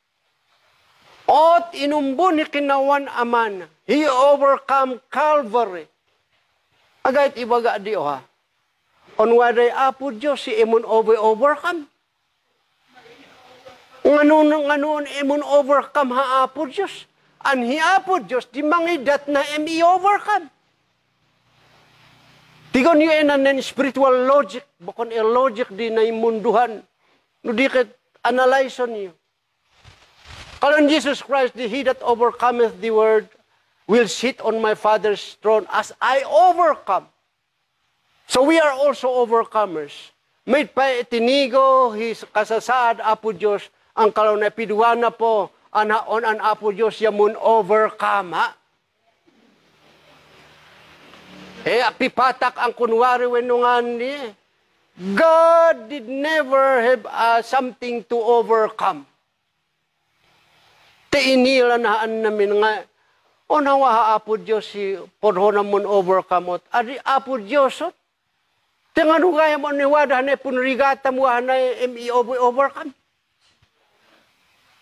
Speaker 1: Ot inumbo ni kinawan aman. He overcome Calvary. Agait ibaga di ha. On waday Apo Diyos si imun overcome. Nganon imun overcome ha Apo Diyos. An hi Apo Diyos di mangidat na imi overcome. Tigon yu enan spiritual logic. Bakon logic di na imunduhan. No di ket analyze niyo. Kalon Jesus Christ, he that overcometh the word, will sit on my Father's throne as I overcome. So we are also overcomers. may pa itinigo his kasasaad Apo Diyos, ang kalaw na piduana po, on an Apo Diyos yamun overcome, ha? Pipatak ang kunwari wenungan niya. God did never have something to overcome. Te inilanaan namin nga, nawa Apo Diyos si podho namun overcome. Adi Apo Diyos, tingan gaya mo niwada na punrigata mo na overcome.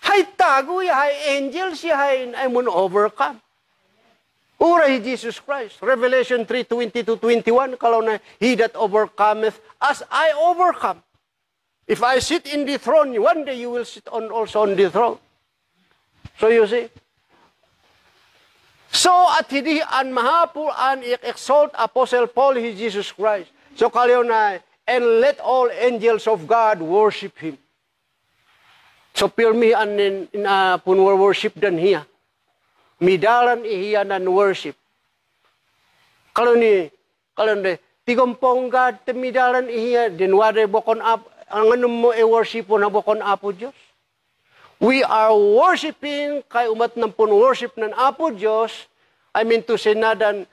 Speaker 1: Hay tago ya, hay angels ya, hay mun overcome. Ura hi Jesus Christ. Revelation 3:20-21, kalau na, He that overcometh, as I overcome. If I sit in the throne, one day you will sit also on the throne. So you see. So at hindi an mahapul an exalt Apostle Paul hi Jesus Christ. So kalau na, and let all angels of God worship Him. So pirmi an pun worship dan hiya. Midalan ihiya nan worship. Kalau ni tigompong God midalan ihiya din wade bokon up ang anum mo worship na bokon Apo Dios. We are worshiping kay umat ng pun worship ng Apo Dios. I mean to say na dan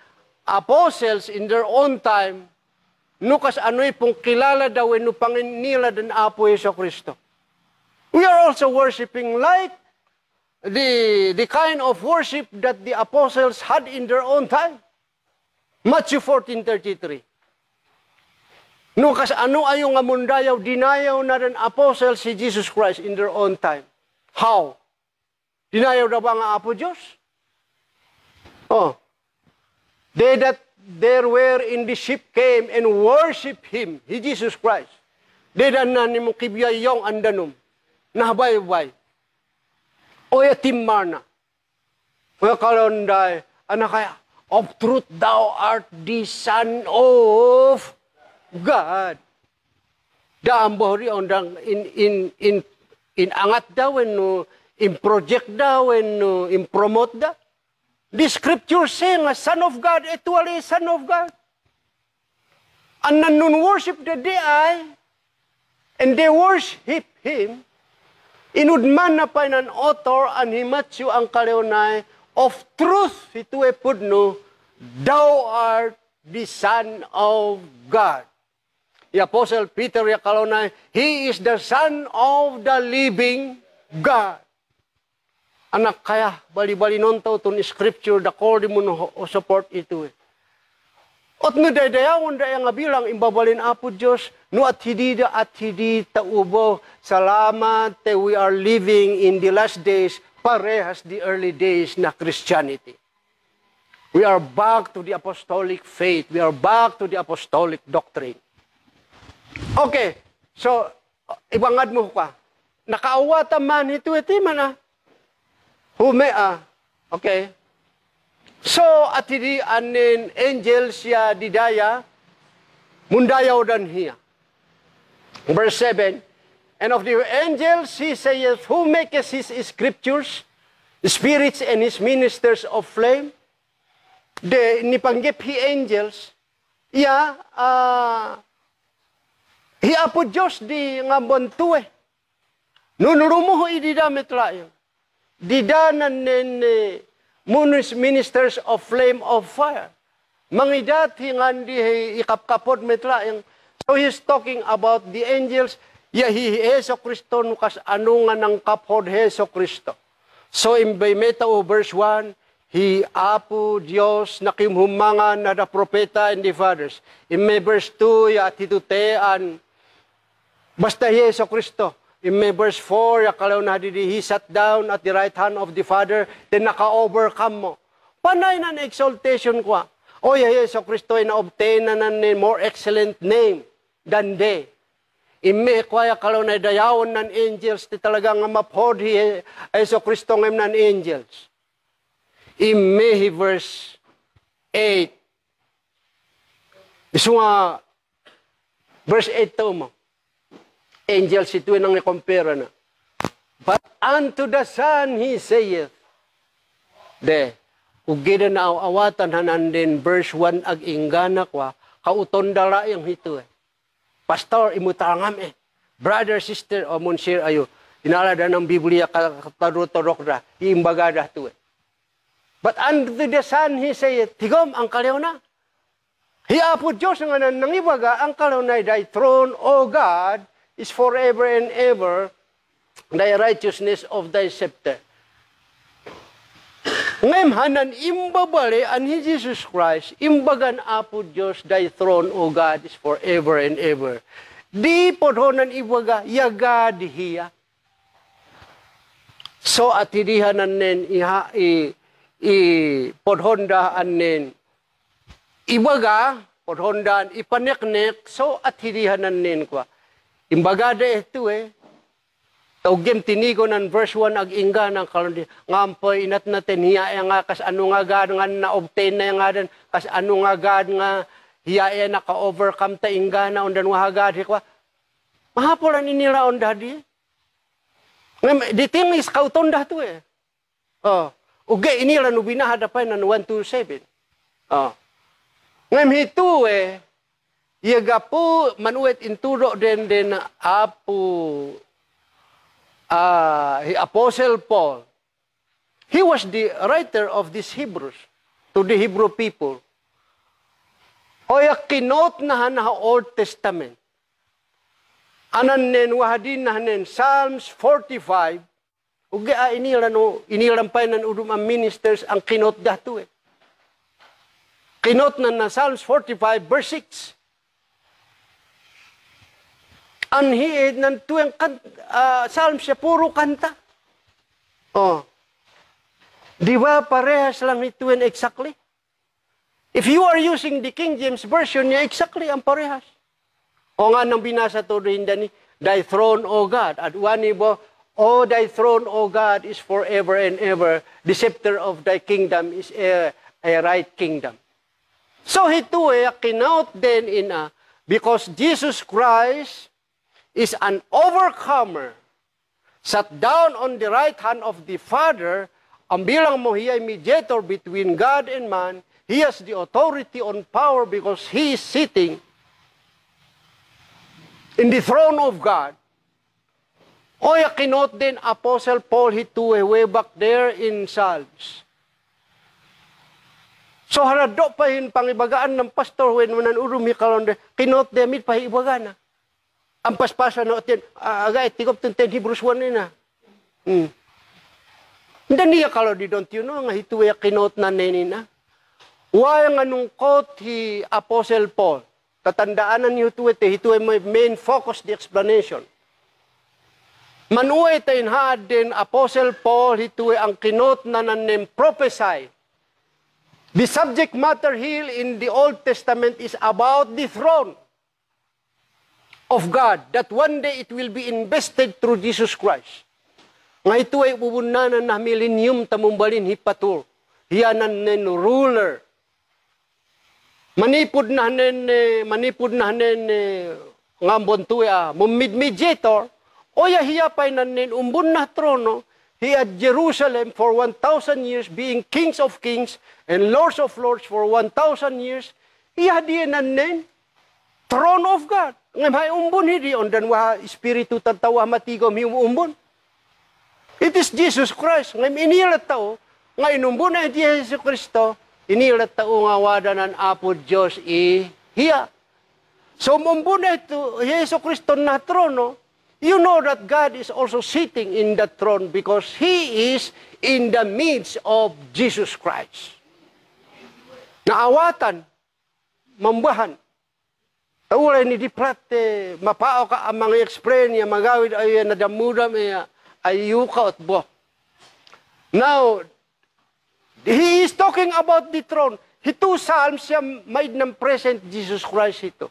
Speaker 1: apostles in their own time nukas anoy pong kilala daw no pangin nila dan Apo Jesucristo. We are also worshiping like the kind of worship that the apostles had in their own time. Matthew 14:33. No, kas ano ayong nga mundayaw, dinayaw na rin apostles si Jesus Christ in their own time. How? Dinayaw na ba nga Apo Diyos? They that there were in the ship came and worship Him, He Jesus Christ. They that na ni mong kibiyayong andanum, nahabay-bay. Oya timmarna. Oya kalonday, kaya, of truth thou art the Son of God. Daam bohri ondang in angat daw no in project daw no in promote da. The scripture saying a Son of God, actually Son of God. And nun worship the day and they worship Him. Inudman na pa ng author ang himatsu ang kaleonay of truth ito pudno, thou art the Son of God. The Apostle Peter ya kaleonay, He is the Son of the living God. Anak kaya, bali-bali nonto itong scripture, the call mo no support ito. At no dayawon daya nga bilang imbabalin Apo Diyos, no at hindi taubo, salamat we are living in the last days, parehas the early days na Christianity. We are back to the apostolic faith. We are back to the apostolic doctrine. Okay, so, ibangad mo ka. Nakaawata man ito man Humea, okay. So, at hindi anin angel siya didaya, mundayaw dan hiya. Verse 7, and of the angels he saith, who maketh his scriptures, spirits and his ministers of flame? De, nipanggip hi angels, hi Apo Diyos di nga bontu Nunurumuho ididamit layo. Didanan nin ministers of flame of fire. Mangidat hingan di ikapkapod metlaeng. So he's talking about the angels. Hi Heso Kristo nukas anungan ng kapod Heso Kristo. So in Meta verse 1, He Apo Dios nakimhumangan na the propeta and the fathers. In verse 2, atitutean basta Heso Kristo. In verse 4, yakalaw na he sat down at the right hand of the Father, then naka-overcome mo. Panay na exaltation ko. O Yeso Kristo ay na-obtain na more excellent name than they. Ime kwaya kalaw na dayawon ng angels, ti talagang mapod Yeso Kristo ng ng angels. Ime verse 8. Isu nga, verse 8 to mo. Angels ito nang i-compare na. But unto the Son he saith, ugida na awatan hanan din verse 1 ag ingana kwa, kauton dala yung hito pastor, imutarangam brother, sister, o monsir ayo. Inalada ng Biblia katadurok na, iimbagada to But unto the Son, he said, tigom, ang kaliw na. Hiapo Diyos nga nang ibaga, ang kaliw na, thy throne, O God, is forever and ever, thy righteousness of thy scepter. Ngayon hanan imbabali an hi Jesus Christ, imbagan Apo Diyos, thy throne, O God, is forever and ever. Di podhonan ibaga, yagad hiya. So at hidihanan nen, podhondaan nen, ibaga, podhondaan, ipaneknek, so at hidihanan nen kwa. Imbagada ito Tawagim tinigo ng verse 1 ag-ingga ng kalundi. Ngampoy inat natin hiya nga kas ano nga God nga na-obtain na nga dan. Kas ano nga God nga hiya naka-overcome ta ingga na undan wahagad. Mahapolan inila on dadi. Di ting is kauton dah tu uge inila no binahadapan ng 127. Ngam hitu yaga po manuet inturo den apo Apostle Paul, he was the writer of these Hebrews to the Hebrew people. Oya kinot na Old Testament. Anan nen wahadin na nen Psalms 45. Ugi inilan pa nan udum ang ministers ang kinot dahto Kinot na Psalms 45 verse 6. Anhiid ng tuwang psalm siya, puro kanta. Di ba parehas lang ito exactly? If you are using the King James Version niya, exactly ang parehas. O nga nang binasa to rin dani, thy throne, O God. At wani bo, O thy throne, O God, is forever and ever. The scepter of thy kingdom is a right kingdom. So ito kinaut din because Jesus Christ is an overcomer, sat down on the right hand of the Father, ang bilang mo hiya mediator between God and man, he has the authority on power because he is sitting in the throne of God. Oya kinot din Apostle Paul hituwe way back there in Psalms. So harado pa yun pangibagaan ng pastor when manan urumi kalonde, kinot demit pa ibagaan na. Ang paspasa no atin agay tigop ten Hebrews 1 na. Hindi niya kalau di don't you know nga hituwe kinot na nenina. Why nga nung quote hi Apostle Paul. Tatandaanan niyo hituwe may main focus the explanation. Manuwe tayo din Apostle Paul hituwe ang kinot na nanem prophesy. The subject matter here in the Old Testament is about the throne of God, that one day it will be invested through Jesus Christ. Nga ito ay pupunanan na millennium tamumbalin hipatur. Hiyanan nen ruler. Manipod na nen ngambon tuya, mediator, oya hiyapay na nen umbun na trono, hiya Jerusalem for 1,000 years being kings of kings and lords of lords for 1,000 years, hiya diyan na nen throne of God. Ngayon hay umbon hindi ondan wa espiritu tatawa matigom hi umbon. It is Jesus Christ. Ngayon inilat tao, ngayon umbon na Jesus Kristo, inilat tao nga wadanan Apo Diyos hiya. So umbon na ito, Jesus Kristo na trono, you know that God is also sitting in that throne because He is in the midst of Jesus Christ. Naawatan, mambahan, tawalay ni diprate, mapao ka ang mga explain niya, magawid ay nadamudam ay yuka at bo. Now, he is talking about the throne. Hito Psalms siya made ng present Jesus Christ ito.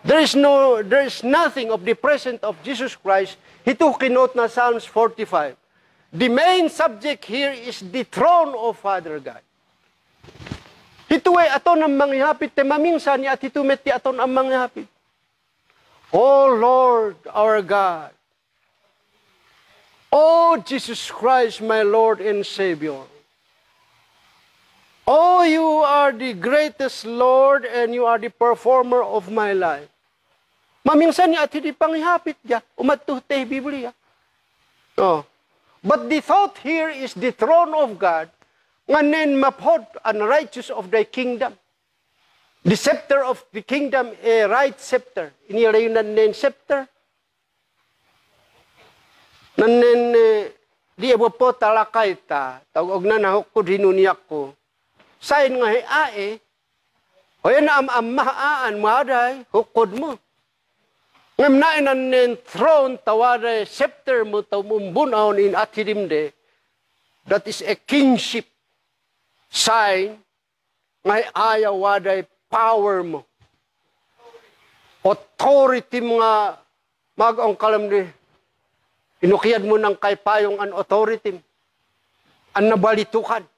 Speaker 1: There is nothing of the present of Jesus Christ. Hito kinot na Psalms 45. The main subject here is the throne of Father God. Hito ay aton ang manghihapit, temamingsan niya at hito met ti aton ang manghihapit. O Lord, our God. O Jesus Christ, my Lord and Savior. Oh, you are the greatest Lord and you are the performer of my life. Mamingsan niya at hindi panghihapit niya. Umatuhtay Biblia. Oh. But the thought here is the throne of God, nganin maphod and righteous of thy kingdom. The scepter of the kingdom, a right scepter. Inirayunan nin scepter. Nanin, di ebo po talakay ta, tawag na nahukod hinuniyak ko. Sayin nga hiae, o yan mahaan, mahaday, hukod mo. Ngam na inanin throne, tawaday, scepter mo, tawumbunaw in atidimde, that is a kingship sign, ngay ayaw waday power mo. Authority mga mag-ang kalamdi. Inukiyad mo ng kay payong an authority. An nabalitukan.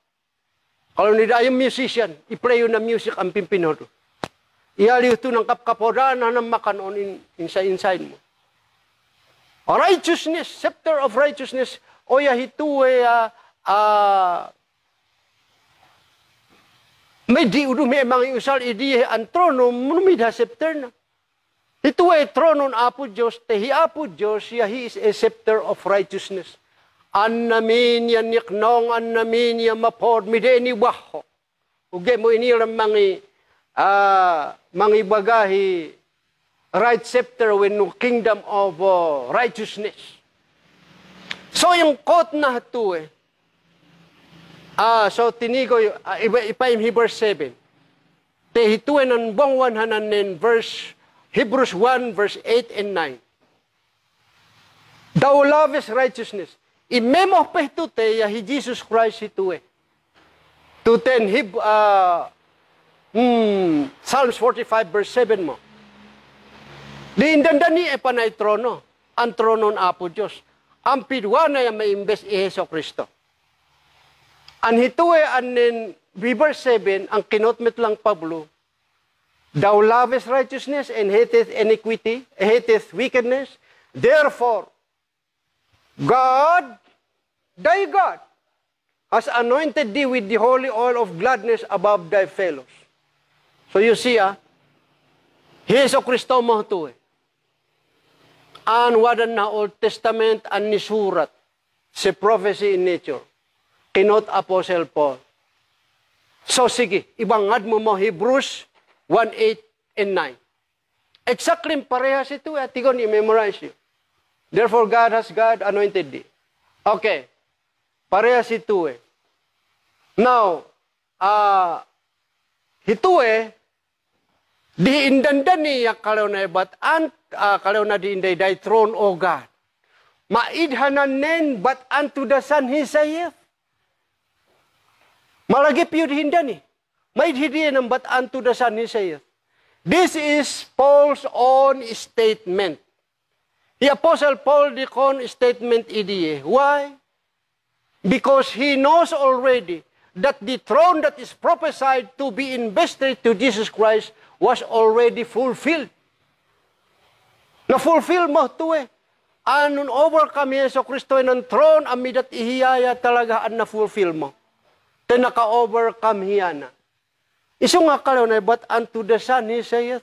Speaker 1: Kalau nila yung musician, i-play yun na music ang pimpinodo. Ihaliw ito ng kapkapodan na makanon inside mo. Righteousness, scepter of righteousness, o yahituwe may di udumi mga usal idiye ang trono munumidha scepter na. Ito ay trono ng Apo Diyos, tehi Apo Diyos, he is a scepter of righteousness. An namin yan niknong, an namin yan mapod, mide ni waho. Uge mo iniram mga bagahi right scepter when no kingdom of righteousness. So yung quote na ito so tinigo, ipaim Hebrews 7. Tehituin ng buong 100 verse, Hebrews 1 verse 8 and 9. Thou lovest righteousness. Imemo pa ito ya hi Jesus Christ ito To 10, Psalms 45 verse 7 mo. Di indandani panay trono. Ang trono ng Apo Diyos. Ang pidwa na yung may imbes Heso Kristo. Ang hituwe anin verse 7, ang kinotmet lang Pablo, thou lovest righteousness and hateth iniquity, hateth wickedness. Therefore, God, thy God, has anointed thee with the holy oil of gladness above thy fellows. So you see, Heso Kristo mo ito An wadan na Old Testament an nisurat, si prophecy in nature. Kinot Apostle Paul. So sige, ibangad mo Hebrews 1:8 and 9. Exactly parehas ito tigon i-memorize you. Therefore God has anointed thee. Okay. Parehas ito Now, ito di indanda niya kalaw na but kalaw na di inday thy throne, O God. Maidhanan nen but unto the Son he saith. Malagip yun hindani. Maidhidiyan ng but unto the Son he saith. This is Paul's own statement. The Apostle Paul dikon statement idiye. Why? Because he knows already that the throne that is prophesied to be invested to Jesus Christ was already fulfilled. Na-fulfill mo ito Anun overcome Yeso Kristo ng throne, amidat ihiyaya talaga ang na-fulfill mo. Te naka-overcome hiyana. Iso nga kalaw na, but unto the Son he saith,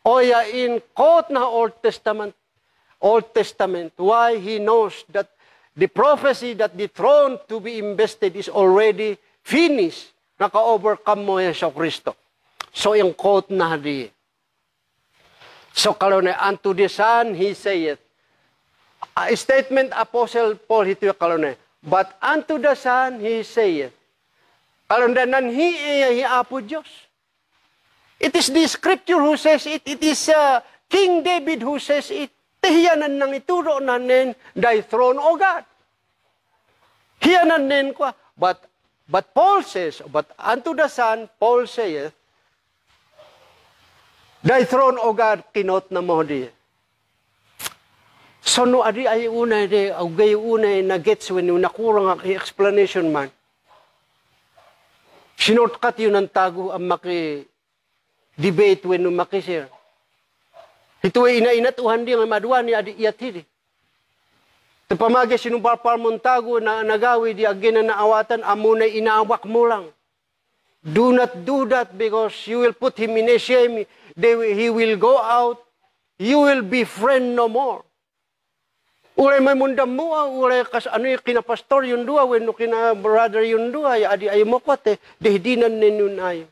Speaker 1: oya in quote na Old Testament, why he knows that the prophecy that the throne to be invested is already finished. Naka-overcome mo Yeso Kristo. So yung quote na di. So kalaw na, unto the Son he saith, a statement Apostle Paul hito yung kalaw na, but unto the Son he saith, kalaw na nanhi Apo Diyos. It is the scripture who says it. It is King David who says it. Hiyanan nang ituro nanin thy throne, O God. Hiyanan nin ko. But Paul says, but unto the Son, Paul saith, thy throne, O God, kinot na mo di. So no, adi ay unay di, agay unay na gets when yung nakurang ang explanation man. Sinurtkat yun ang tago ang maki-debate when yung maki-share. Ito ay inainat uhan di ang maduwa ni adi iyatiri. Tapamagi sinumparpar mong tago na nagawi di agin na naawatan, amunay inaawak mo lang. Do not do that because you will put him in a shame. He will go out. you will be friend no more. Ulay may mundam mo, ulay kas ano yung kinapastor yung dua, when kina brother yung dua, adi ay mo kwate, dehdinan ninyo ayo.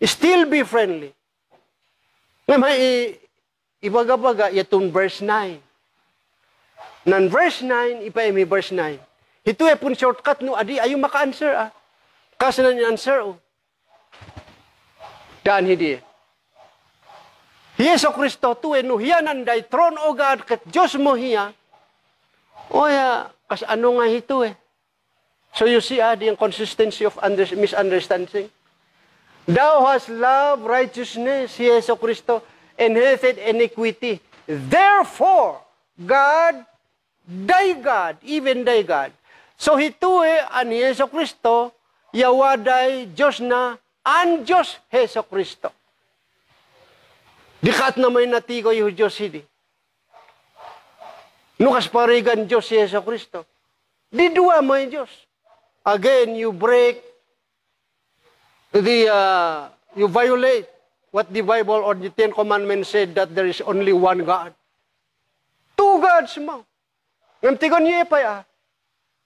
Speaker 1: Still be friendly. Ngayon may ibaga-baga, yatong verse 9. Nan verse 9, ipa may verse 9. Ito ay pun shortcut no, adi ayo maka-answer Kasi na niya answer Daan hindi. Yeso Kristo tuwe no hiyanan day throne o God ket Diyos mo hiya. Oya, kas ano nga ito So you see the inconsistency of misunderstanding. Thou hast love, righteousness, Yeso Kristo, and hated iniquity. Therefore, God, thy God, even thy God. So ito an Yeso Kristo, yawaday Diyos na, an Diyos Yeso Kristo. Dikat na may natigo yung Diyos hindi. Nukas parigan Diyos si Yeso Kristo. Di dua mo yung Diyos. Again, you break you violate what the Bible or the Ten Commandments said that there is only one God. Two gods mo. Ngamtigon niyo pa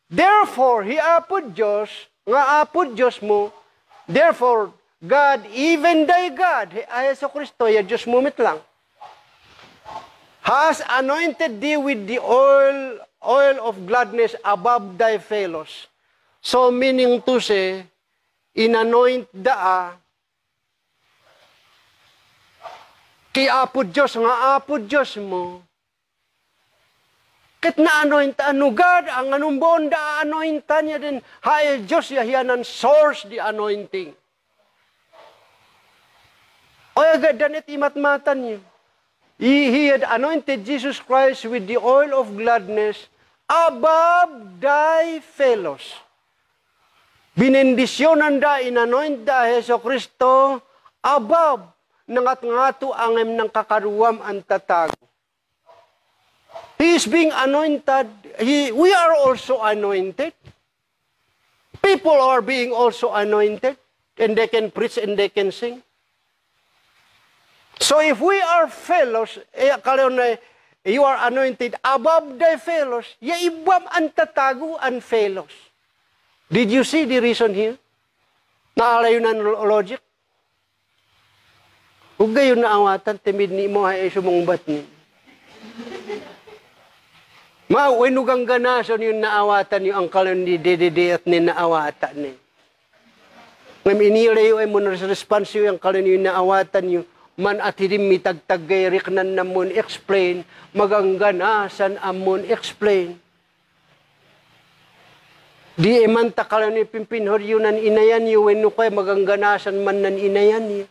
Speaker 1: Therefore, he apod Diyos, nga apod Diyos mo, therefore, God, even thy God, Yeso Kristo, ya Diyos mo mitlang, has anointed thee with the oil of gladness above thy fellows. So meaning to say, inanoint kay Apo Diyos, nga Apo Diyos mo, ket na-anoint, God, ang anumbon da-anointan niya din, hay Diyos yahiyanan source the anointing. O agadan imatmatan niyo. He had anointed Jesus Christ with the oil of gladness above thy fellows. Binendisyonan da, inanoint da, Yeso Kristo, above, nangat ngato angem ng kakaruam ang tatago. He is being anointed. We are also anointed. People are being also anointed, and they can preach and they can sing. So if we are fellows, you are anointed above thy fellows, yaibam ang tatago ang fellows. Did you see the reason here? Naalayo na logic? Huwag gayon naawatan, timid ni mo ay sumungbat ni. Wenugang ganason yung naawatan yung angkal ni dede at ni naawatan ni. Ngam inilayo ay mo na response yung angkal ni naawatan yung man atirim mitagtagay riknan namon explain, magangganasan amon explain. Di eman takala ni pimpinhor yun nan inayan yu, when kay magangganasan man nan inayan yu.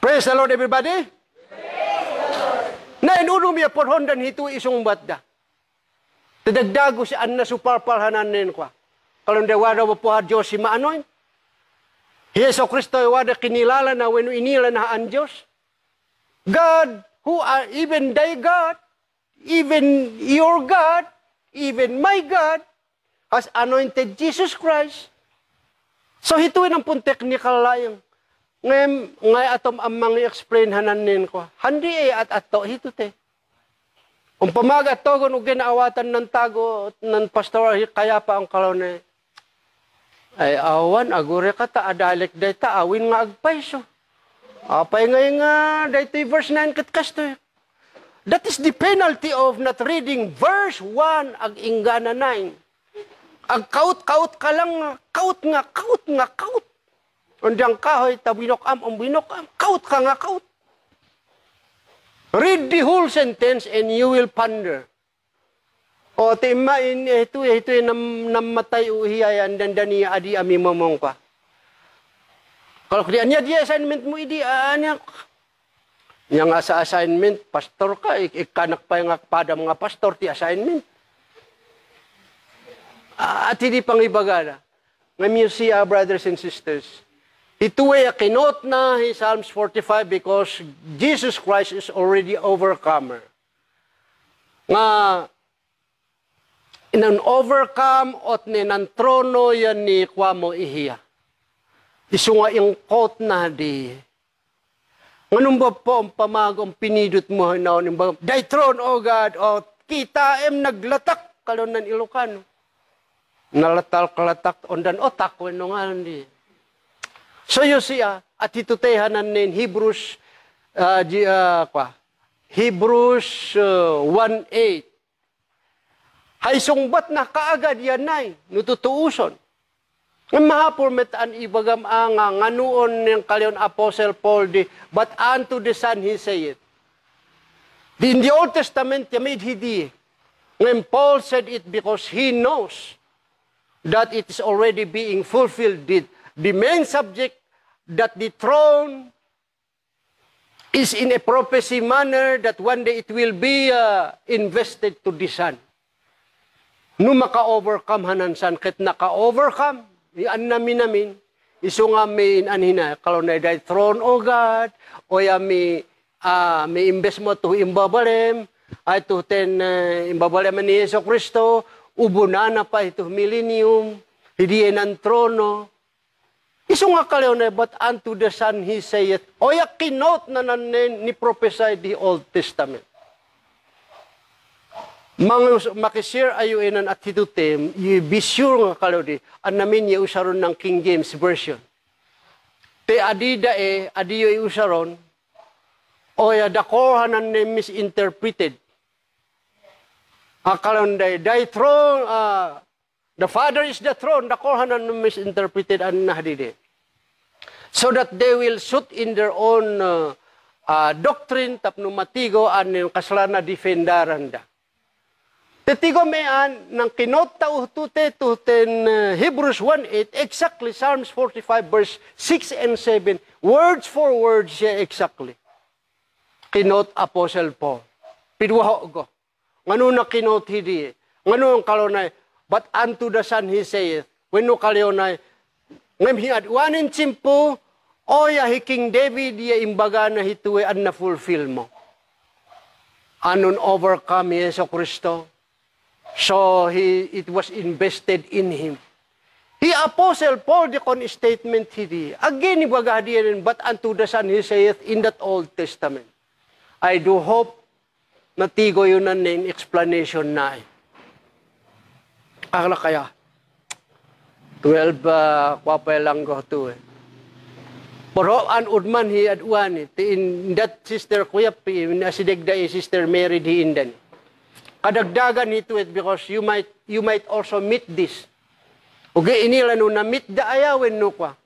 Speaker 1: Praise the Lord, everybody. Na inunum ya porhondan hito isong batda. Tadagdago si anna suparparhanan nin kwa. Kalau dewada mapuha Diyos si maanoin. Yeso Kristo wada kinilala na when inila na ang Diyos. God, who are even thy God, even your God, even my God, has anointed Jesus Christ. So hituin ang pun technical layang. Ngay atom ang mga explain hananin ko. Handi at ato hito te. Pamaga togon o ginaawatan ng tago ng pastor kaya pa ang kalone. Ay awan agure kata adalik dayta awin nga agpayso. Apay ngay nga dayta verse 9 ket kasto. That is the penalty of not reading verse 1 ag ingana 9. Ag kaut ka lang kaut. Undang kahoy ta binokam ang binokam kaut ka nga kaut. Read the whole sentence and you will ponder. O timain ito namatay uhiyayan dandani adi ami momong pa. Kalau kaya dia assignment mo idi anak. Yang asa assignment pastor ka ikanak pa nga pada mga pastor ti assignment. At hindi pang ibagana. Ngam you see brothers and sisters. Ito ay kinot na Psalms 45 because Jesus Christ is already overcomer. Nga inan overcome ot ni nan trono yan ni kwa mo ihiya. Isunga yung quote na di. Nganong ba po ang pamagong pinidot mo na thy throne, O God, o kita naglatak kalon ng Ilocano. Nalatal-kalatak ondan otak wenno nga hindi. So you see, at itutehanan nin Hebrews Hebrews 1:8. Hay sungbat na kaagad yan nay, nututuuson. Ng mahapur metaan ibagam nga nuon ng kalion Apostle Paul di, but unto the Son he saith. In the Old Testament, yamid hidi. When Paul said it because he knows that it is already being fulfilled. The main subject that the throne is in a prophecy manner that one day it will be invested to the Son. No maka-overcome hanansan, ket naka-overcome, yan namin, iso nga may anhina, kalau na thy throne, O God, o ya may imbes mo to imbabalem, ay to ten imbabalem ni Yeso Kristo, ubunana pa ito millennium, hindi ng trono. Iso nga kalaw na, but unto the Son he saith, o ya kinot na ni prophesy the Old Testament. Mga makisir ayuinan at hitutem, be sure nga kalaw di, an namin yung usaron ng King James Version. Te adida adiyo yung usaron, o ya dakorhanan ni misinterpreted. Akalaw na, thy throne, the Father is the throne, dakorhanan ni misinterpreted an nahdide. So that they will suit in their own doctrine, tapno matigo an yung kaslana defendaran da. Tetigo mayan, ng kinota utute Hebrews 1:8, exactly, Psalms 45 verse 6 and 7, words for words siya exactly. Kinot Apostle Paul. Pidwaho ko. Ngano na kinot hidi, ngano ang kalonay, but unto the Son he saith, when no kalonay, ngam hiadwanin simpo, o ya King David, ya imbaga na hituwe an na fulfill mo. Anon overcome Yeso Kristo. So it was invested in him. He Apostle Paul the con statement hidi. Again ibaga diyan, but unto the Son he saith in that Old Testament. I do hope na tigo yun na explanation na eh. Akala kaya 12 kwapay lang ko to eh. Pero an udman hi adwan in that sister kuya na sidegda sister Mary di indan. Kadagdagan ito because you might also meet this. Okay, inila no na meet da ayawin no kwa.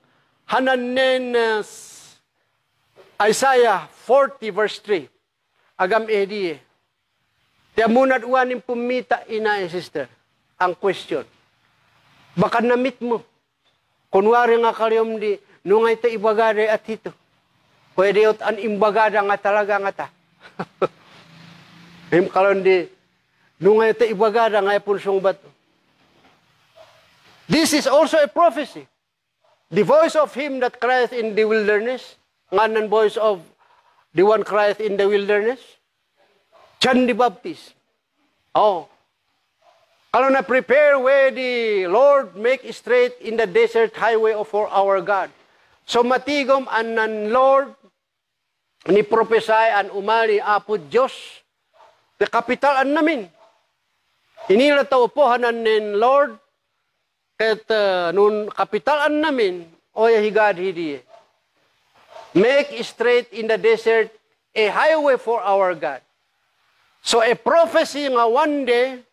Speaker 1: Hananen Isaiah 40 verse 3. Agam edi. Tiya muna uwanin pumita ina sister. Ang question. Baka na-meet mo. Kunwari nga kalyom di, nungay ta ibagada at ito. Pwede yot an imbagada nga talaga nga ta. Kalon di, nungay ta ibagada nga punsong bato. This is also a prophecy. The voice of him that crieth in the wilderness, nganan voice of the one crieth in the wilderness, John the Baptist. Oh. Kalau na prepare where the Lord make straight in the desert highway for our God. So matigom anan Lord ni prophesy an umali apo Diyos. The capital an namin. Inila ta upohanan nin Lord ket nun capital an namin oya higad hidi. Make straight in the desert a highway for our God. So a prophecy nga one day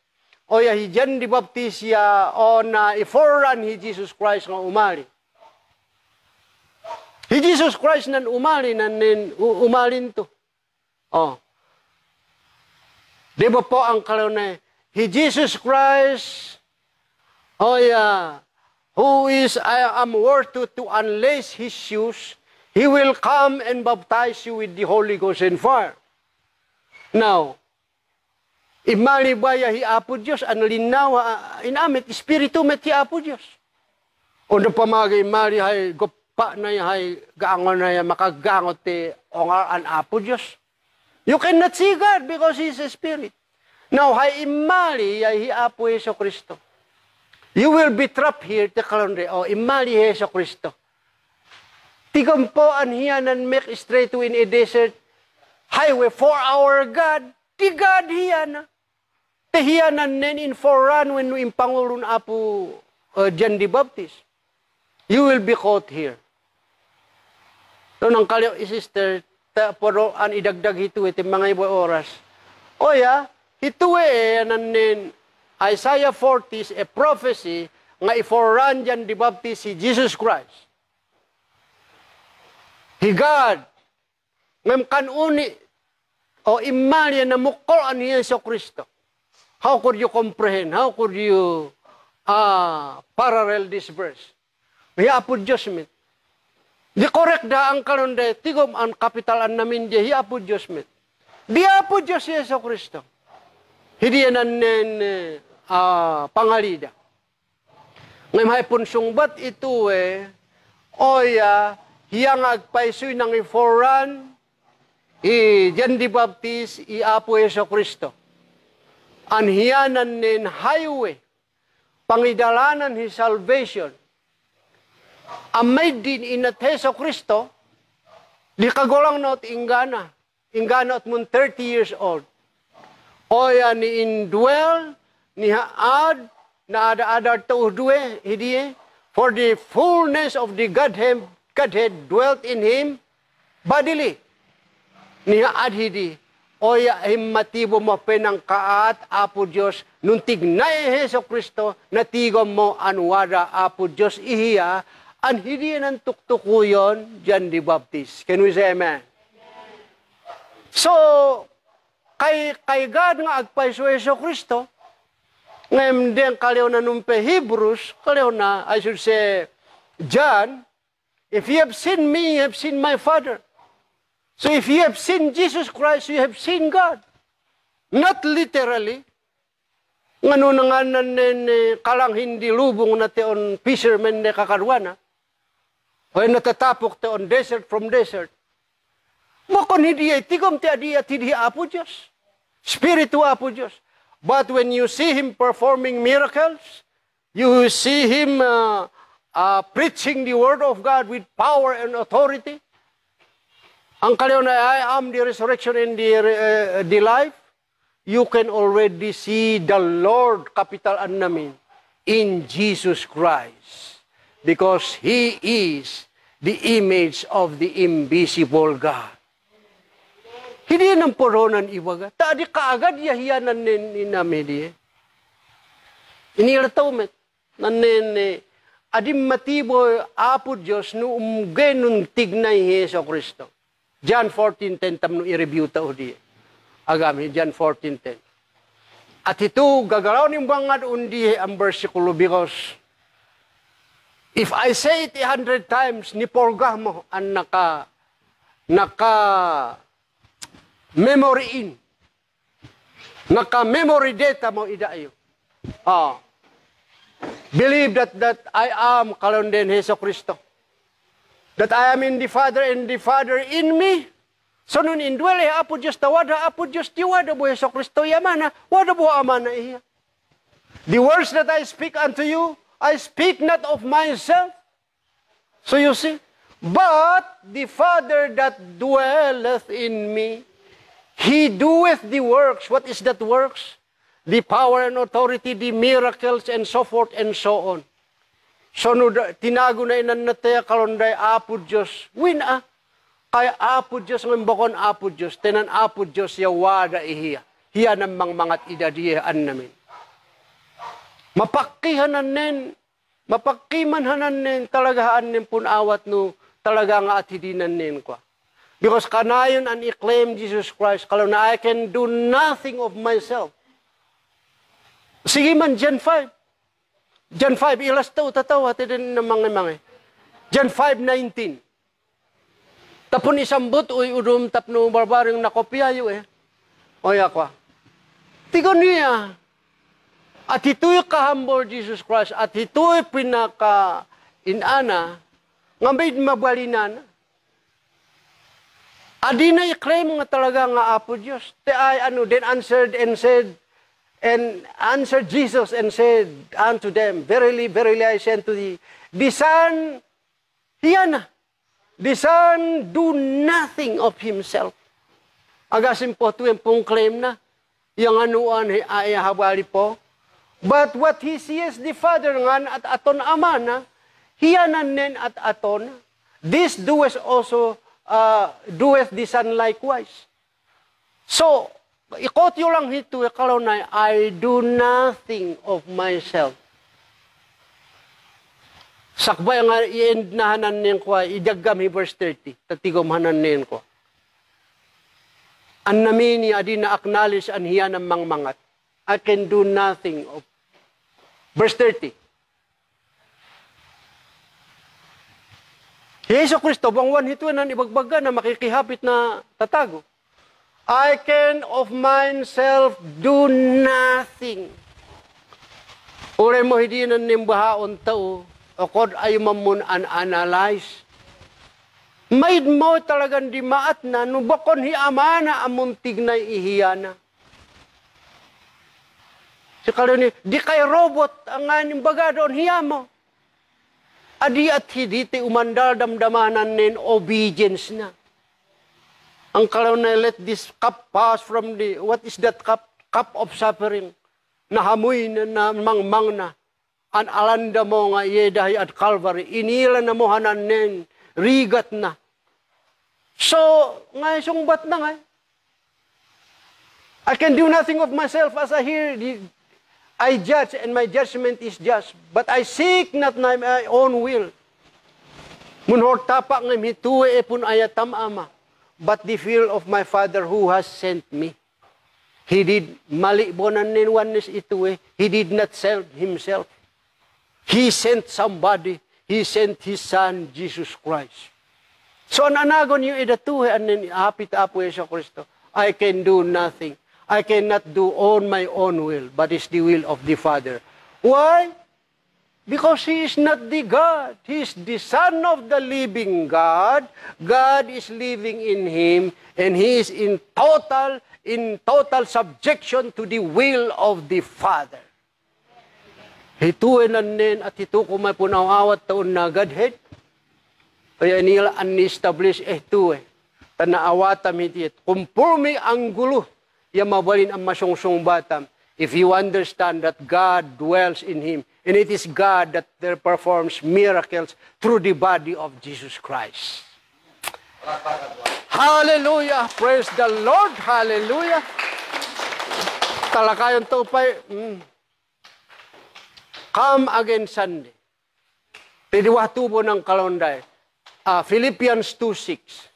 Speaker 1: o ya hi John the Baptist ya o na i-forerun hi Jesus Christ nga umali. Hi Jesus Christ nan umali nan umalin to. Oh. Di ba po ang kalunay? Hi Jesus Christ o ya who is I am worth to unlace his shoes, he will come and baptize you with the Holy Ghost and fire. Now, imali ba ya hi Apo Diyos, ang linaw, inamit, espiritu met hi Apo Diyos. O na pamagay imali hay gupa na hay gaangon na ya makagangot ti ongar an Apo Diyos. You cannot see God because He is a spirit. Now, hay imali ya hi Apo Yeso Kristo. You will be trapped here, te kalonde, o imali Yeso Kristo. Tigom po anhiyanan make straight in a desert highway for our God. Ti God hiyana. Tehiyanan nen in foran when in Pangulun Apo John the Baptist. You will be caught here. So nang kalyo sister, pero an idagdag hito iti mga ibo oras. Oya, hito nanin Isaiah 40 is a prophecy nga iforan John the Baptist si Jesus Christ. He God, ngam kanuni o imalya na mukol ni Yesu Kristo. How could you comprehend? How could you parallel this verse? May apo judgment. Di correct da ang kalonde, tigom ang kapitalan namin di, hiapo judgment. Di apo Diyos Yesu Kristo. Hindi yan pangalida. Ngayon may punsungbat ito oya, hiyang agpaisoy ng iforan, John the Baptist, apo Yesu Kristo. Anhiyanan nin highway, pangidalanan his salvation, amay din inat Heso Kristo, di kagulang not ingana at mun 30 years old. Oya ni indwell, ni haad, na ada tuudwe, hidiye, for the fullness of the Godhead dwelt in him bodily. Ni haad hidi, oya himmatibo mo penang kaat, Apo Diyos, nung tignay Heso Kristo, natigom mo anwada, Apo Diyos, ihiya, an hindi ng tuktukuyon, John the Baptist. Can we say amen? So, kay God nga agpaiso Heso Kristo, ngayon din kaliw na numpe Hebrews, kaliw na, I should say, John, if you have seen me, you have seen my Father. So if you have seen Jesus Christ, you have seen God. Not literally. Ngano na nga kalang hindi lubong na teon fishermen na kakarwana. O natatapok teon desert from desert. Makon hindi ay tigom ti adi at hindi Apo Diyos. Spiritu Apo Diyos. But when you see Him performing miracles, you see Him preaching the Word of God with power and authority. Ang kaliw na I am the resurrection and the life, you can already see the Lord, kapitalan namin, in Jesus Christ. Because He is the image of the invisible God. Hindi yan ang poronan iwaga. Tadi kaagad yahiyanan ni namedi. Inilataw met. Nanen adim matibo Apo Diyos no umgenun tignay Heso Kristo. John 14:10 tamno i-review tao di. Agami John 14:10. At ito gagalaw ni bangad undi ang bersikulo because if I say it 100 times ni porgah mo ang naka memory in. Naka memory data mo idaayo. Believe that I am kalon Heso Kristo. That I am in the Father and the Father in me. So nun indwell Apo Diyos tawada, Apo Diyos tiwada bo Heso Kristo yamana, wada bo amana iya. The words that I speak unto you, I speak not of myself. So you see, but the Father that dwelleth in me, He doeth the works. What is that works? The power and authority, the miracles, and so forth and so on. So, no, tinago na inan na tayo kalonday Apo Diyos. Wina, kaya Apo Diyos, ngambakon Apo Diyos, tenan Apo Diyos, yawada ihiya. Hiya namang mangat idadiyaan namin. Mapakkihanan nin, mapakkimanhanan nin, talagahaan nin punawat no, talaga nga at hidinan nin kwa. Because kanayon an i-claim Jesus Christ, kalau na I can do nothing of myself. Sige man, John 5. John 5, ilas tao, tatawa, din ng mga. John 5:19. Tapon isambot, uy, udum, tapno, barbaring nakopyayo Oya kwa. Tigon niya. At ito'y kahambol Jesus Christ, at ito'y pinaka-inana, ngambay mabalinan. Adi na i-claim nga talaga nga Apo Diyos. Then answered and said, and answered Jesus and said unto them, verily, verily, I say unto thee, the Son, hiyan na. the Son do nothing of Himself. Agasin po ito yung pong claim na, yung anuan ay habali po. But what He sees the Father ngan at aton Ama na, hiyanan nen at aton, this doeth also, doeth the Son likewise. So, ikot yung lang ito, kalau na, I do nothing of myself. Sakbay nga, i-end na hanan nen ko, idagam hi verse 30, tatigom hanan nen ko. An namin niya, di na-acknowledge an hiya ng mangmangat. I can do nothing of. Verse 30. Yesu Kristo, bangwan hito na ibagbaga na makikihapit na tatago. I can of myself do nothing. Ure mo hindi na nimbahaon tao, o kod ay mamun an-analyze. Maid mo talagang di maat na, nubakon hi amana amuntig na ihiyana. Si kaluni, di kay robot ang aning baga doon hiya mo. Adi at hiditi umandal damdamanan nin obedience na. Ang kaluni, let this cup pass from the, what is that cup? Cup of suffering. Nahamoy na mangmang na. An alanda mo nga yedahay at Calvary. Inila na mo hanan nin, rigat na. So, nga sungbat na nga. I can do nothing of myself as I hear. I judge and my judgment is just. But I seek not my own will. Munhor tapak ng hituwe epun ayatam ama. But the will of my Father who has sent me. He did mali bonan nin oneness ituwe. He did not send himself. He sent somebody. He sent His Son, Jesus Christ. So, ananagon yung idatuhe, anin hapit apo Yesu Kristo. I can do nothing. I cannot do on my own will, but it's the will of the Father. Why? Because He is not the God. He is the Son of the living God. God is living in Him, and He is in total subjection to the will of the Father. Hituin nanin at hito kumay punawawat taon na Godhead. Kaya nila un-establish ito Tanaawatam hiti. Kumpurmi ang gulo. Yang mabalin ang masyong batam. If you understand that God dwells in Him. And it is God that there performs miracles through the body of Jesus Christ. Hallelujah! Praise the Lord! Hallelujah! Talakayon to pa. Come again Sunday. Pidiwatubo ng kalonday. Philippians 2:6.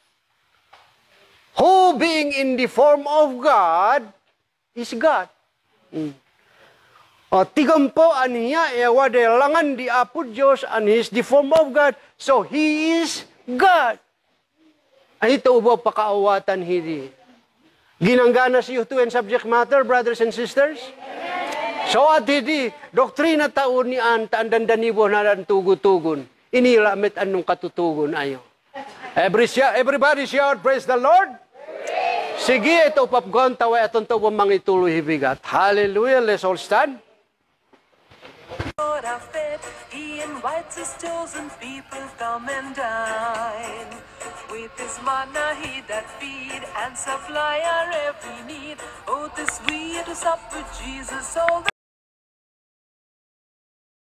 Speaker 1: Who being in the form of God is God. Tigampo aniya wade langan di apo Diyos and He is the form of God. So He is God. Ay ito ubo pakaawatan hindi. Ginanggana siyo to in subject matter, brothers and sisters? So at hindi, doktrina taon ni Anta ang dandanibo na tugutugon. Inilamit anong katutugon ayo. Everybody shout, praise the Lord. Sige, ito papgon tawa atong tawang mangituloy hibigat. Hallelujah, let's all stand.
Speaker 2: Lord our faith, He invites His chosen people, come and dine. With His manna He that feed and supply our every need. Oh, this we to sup with Jesus all the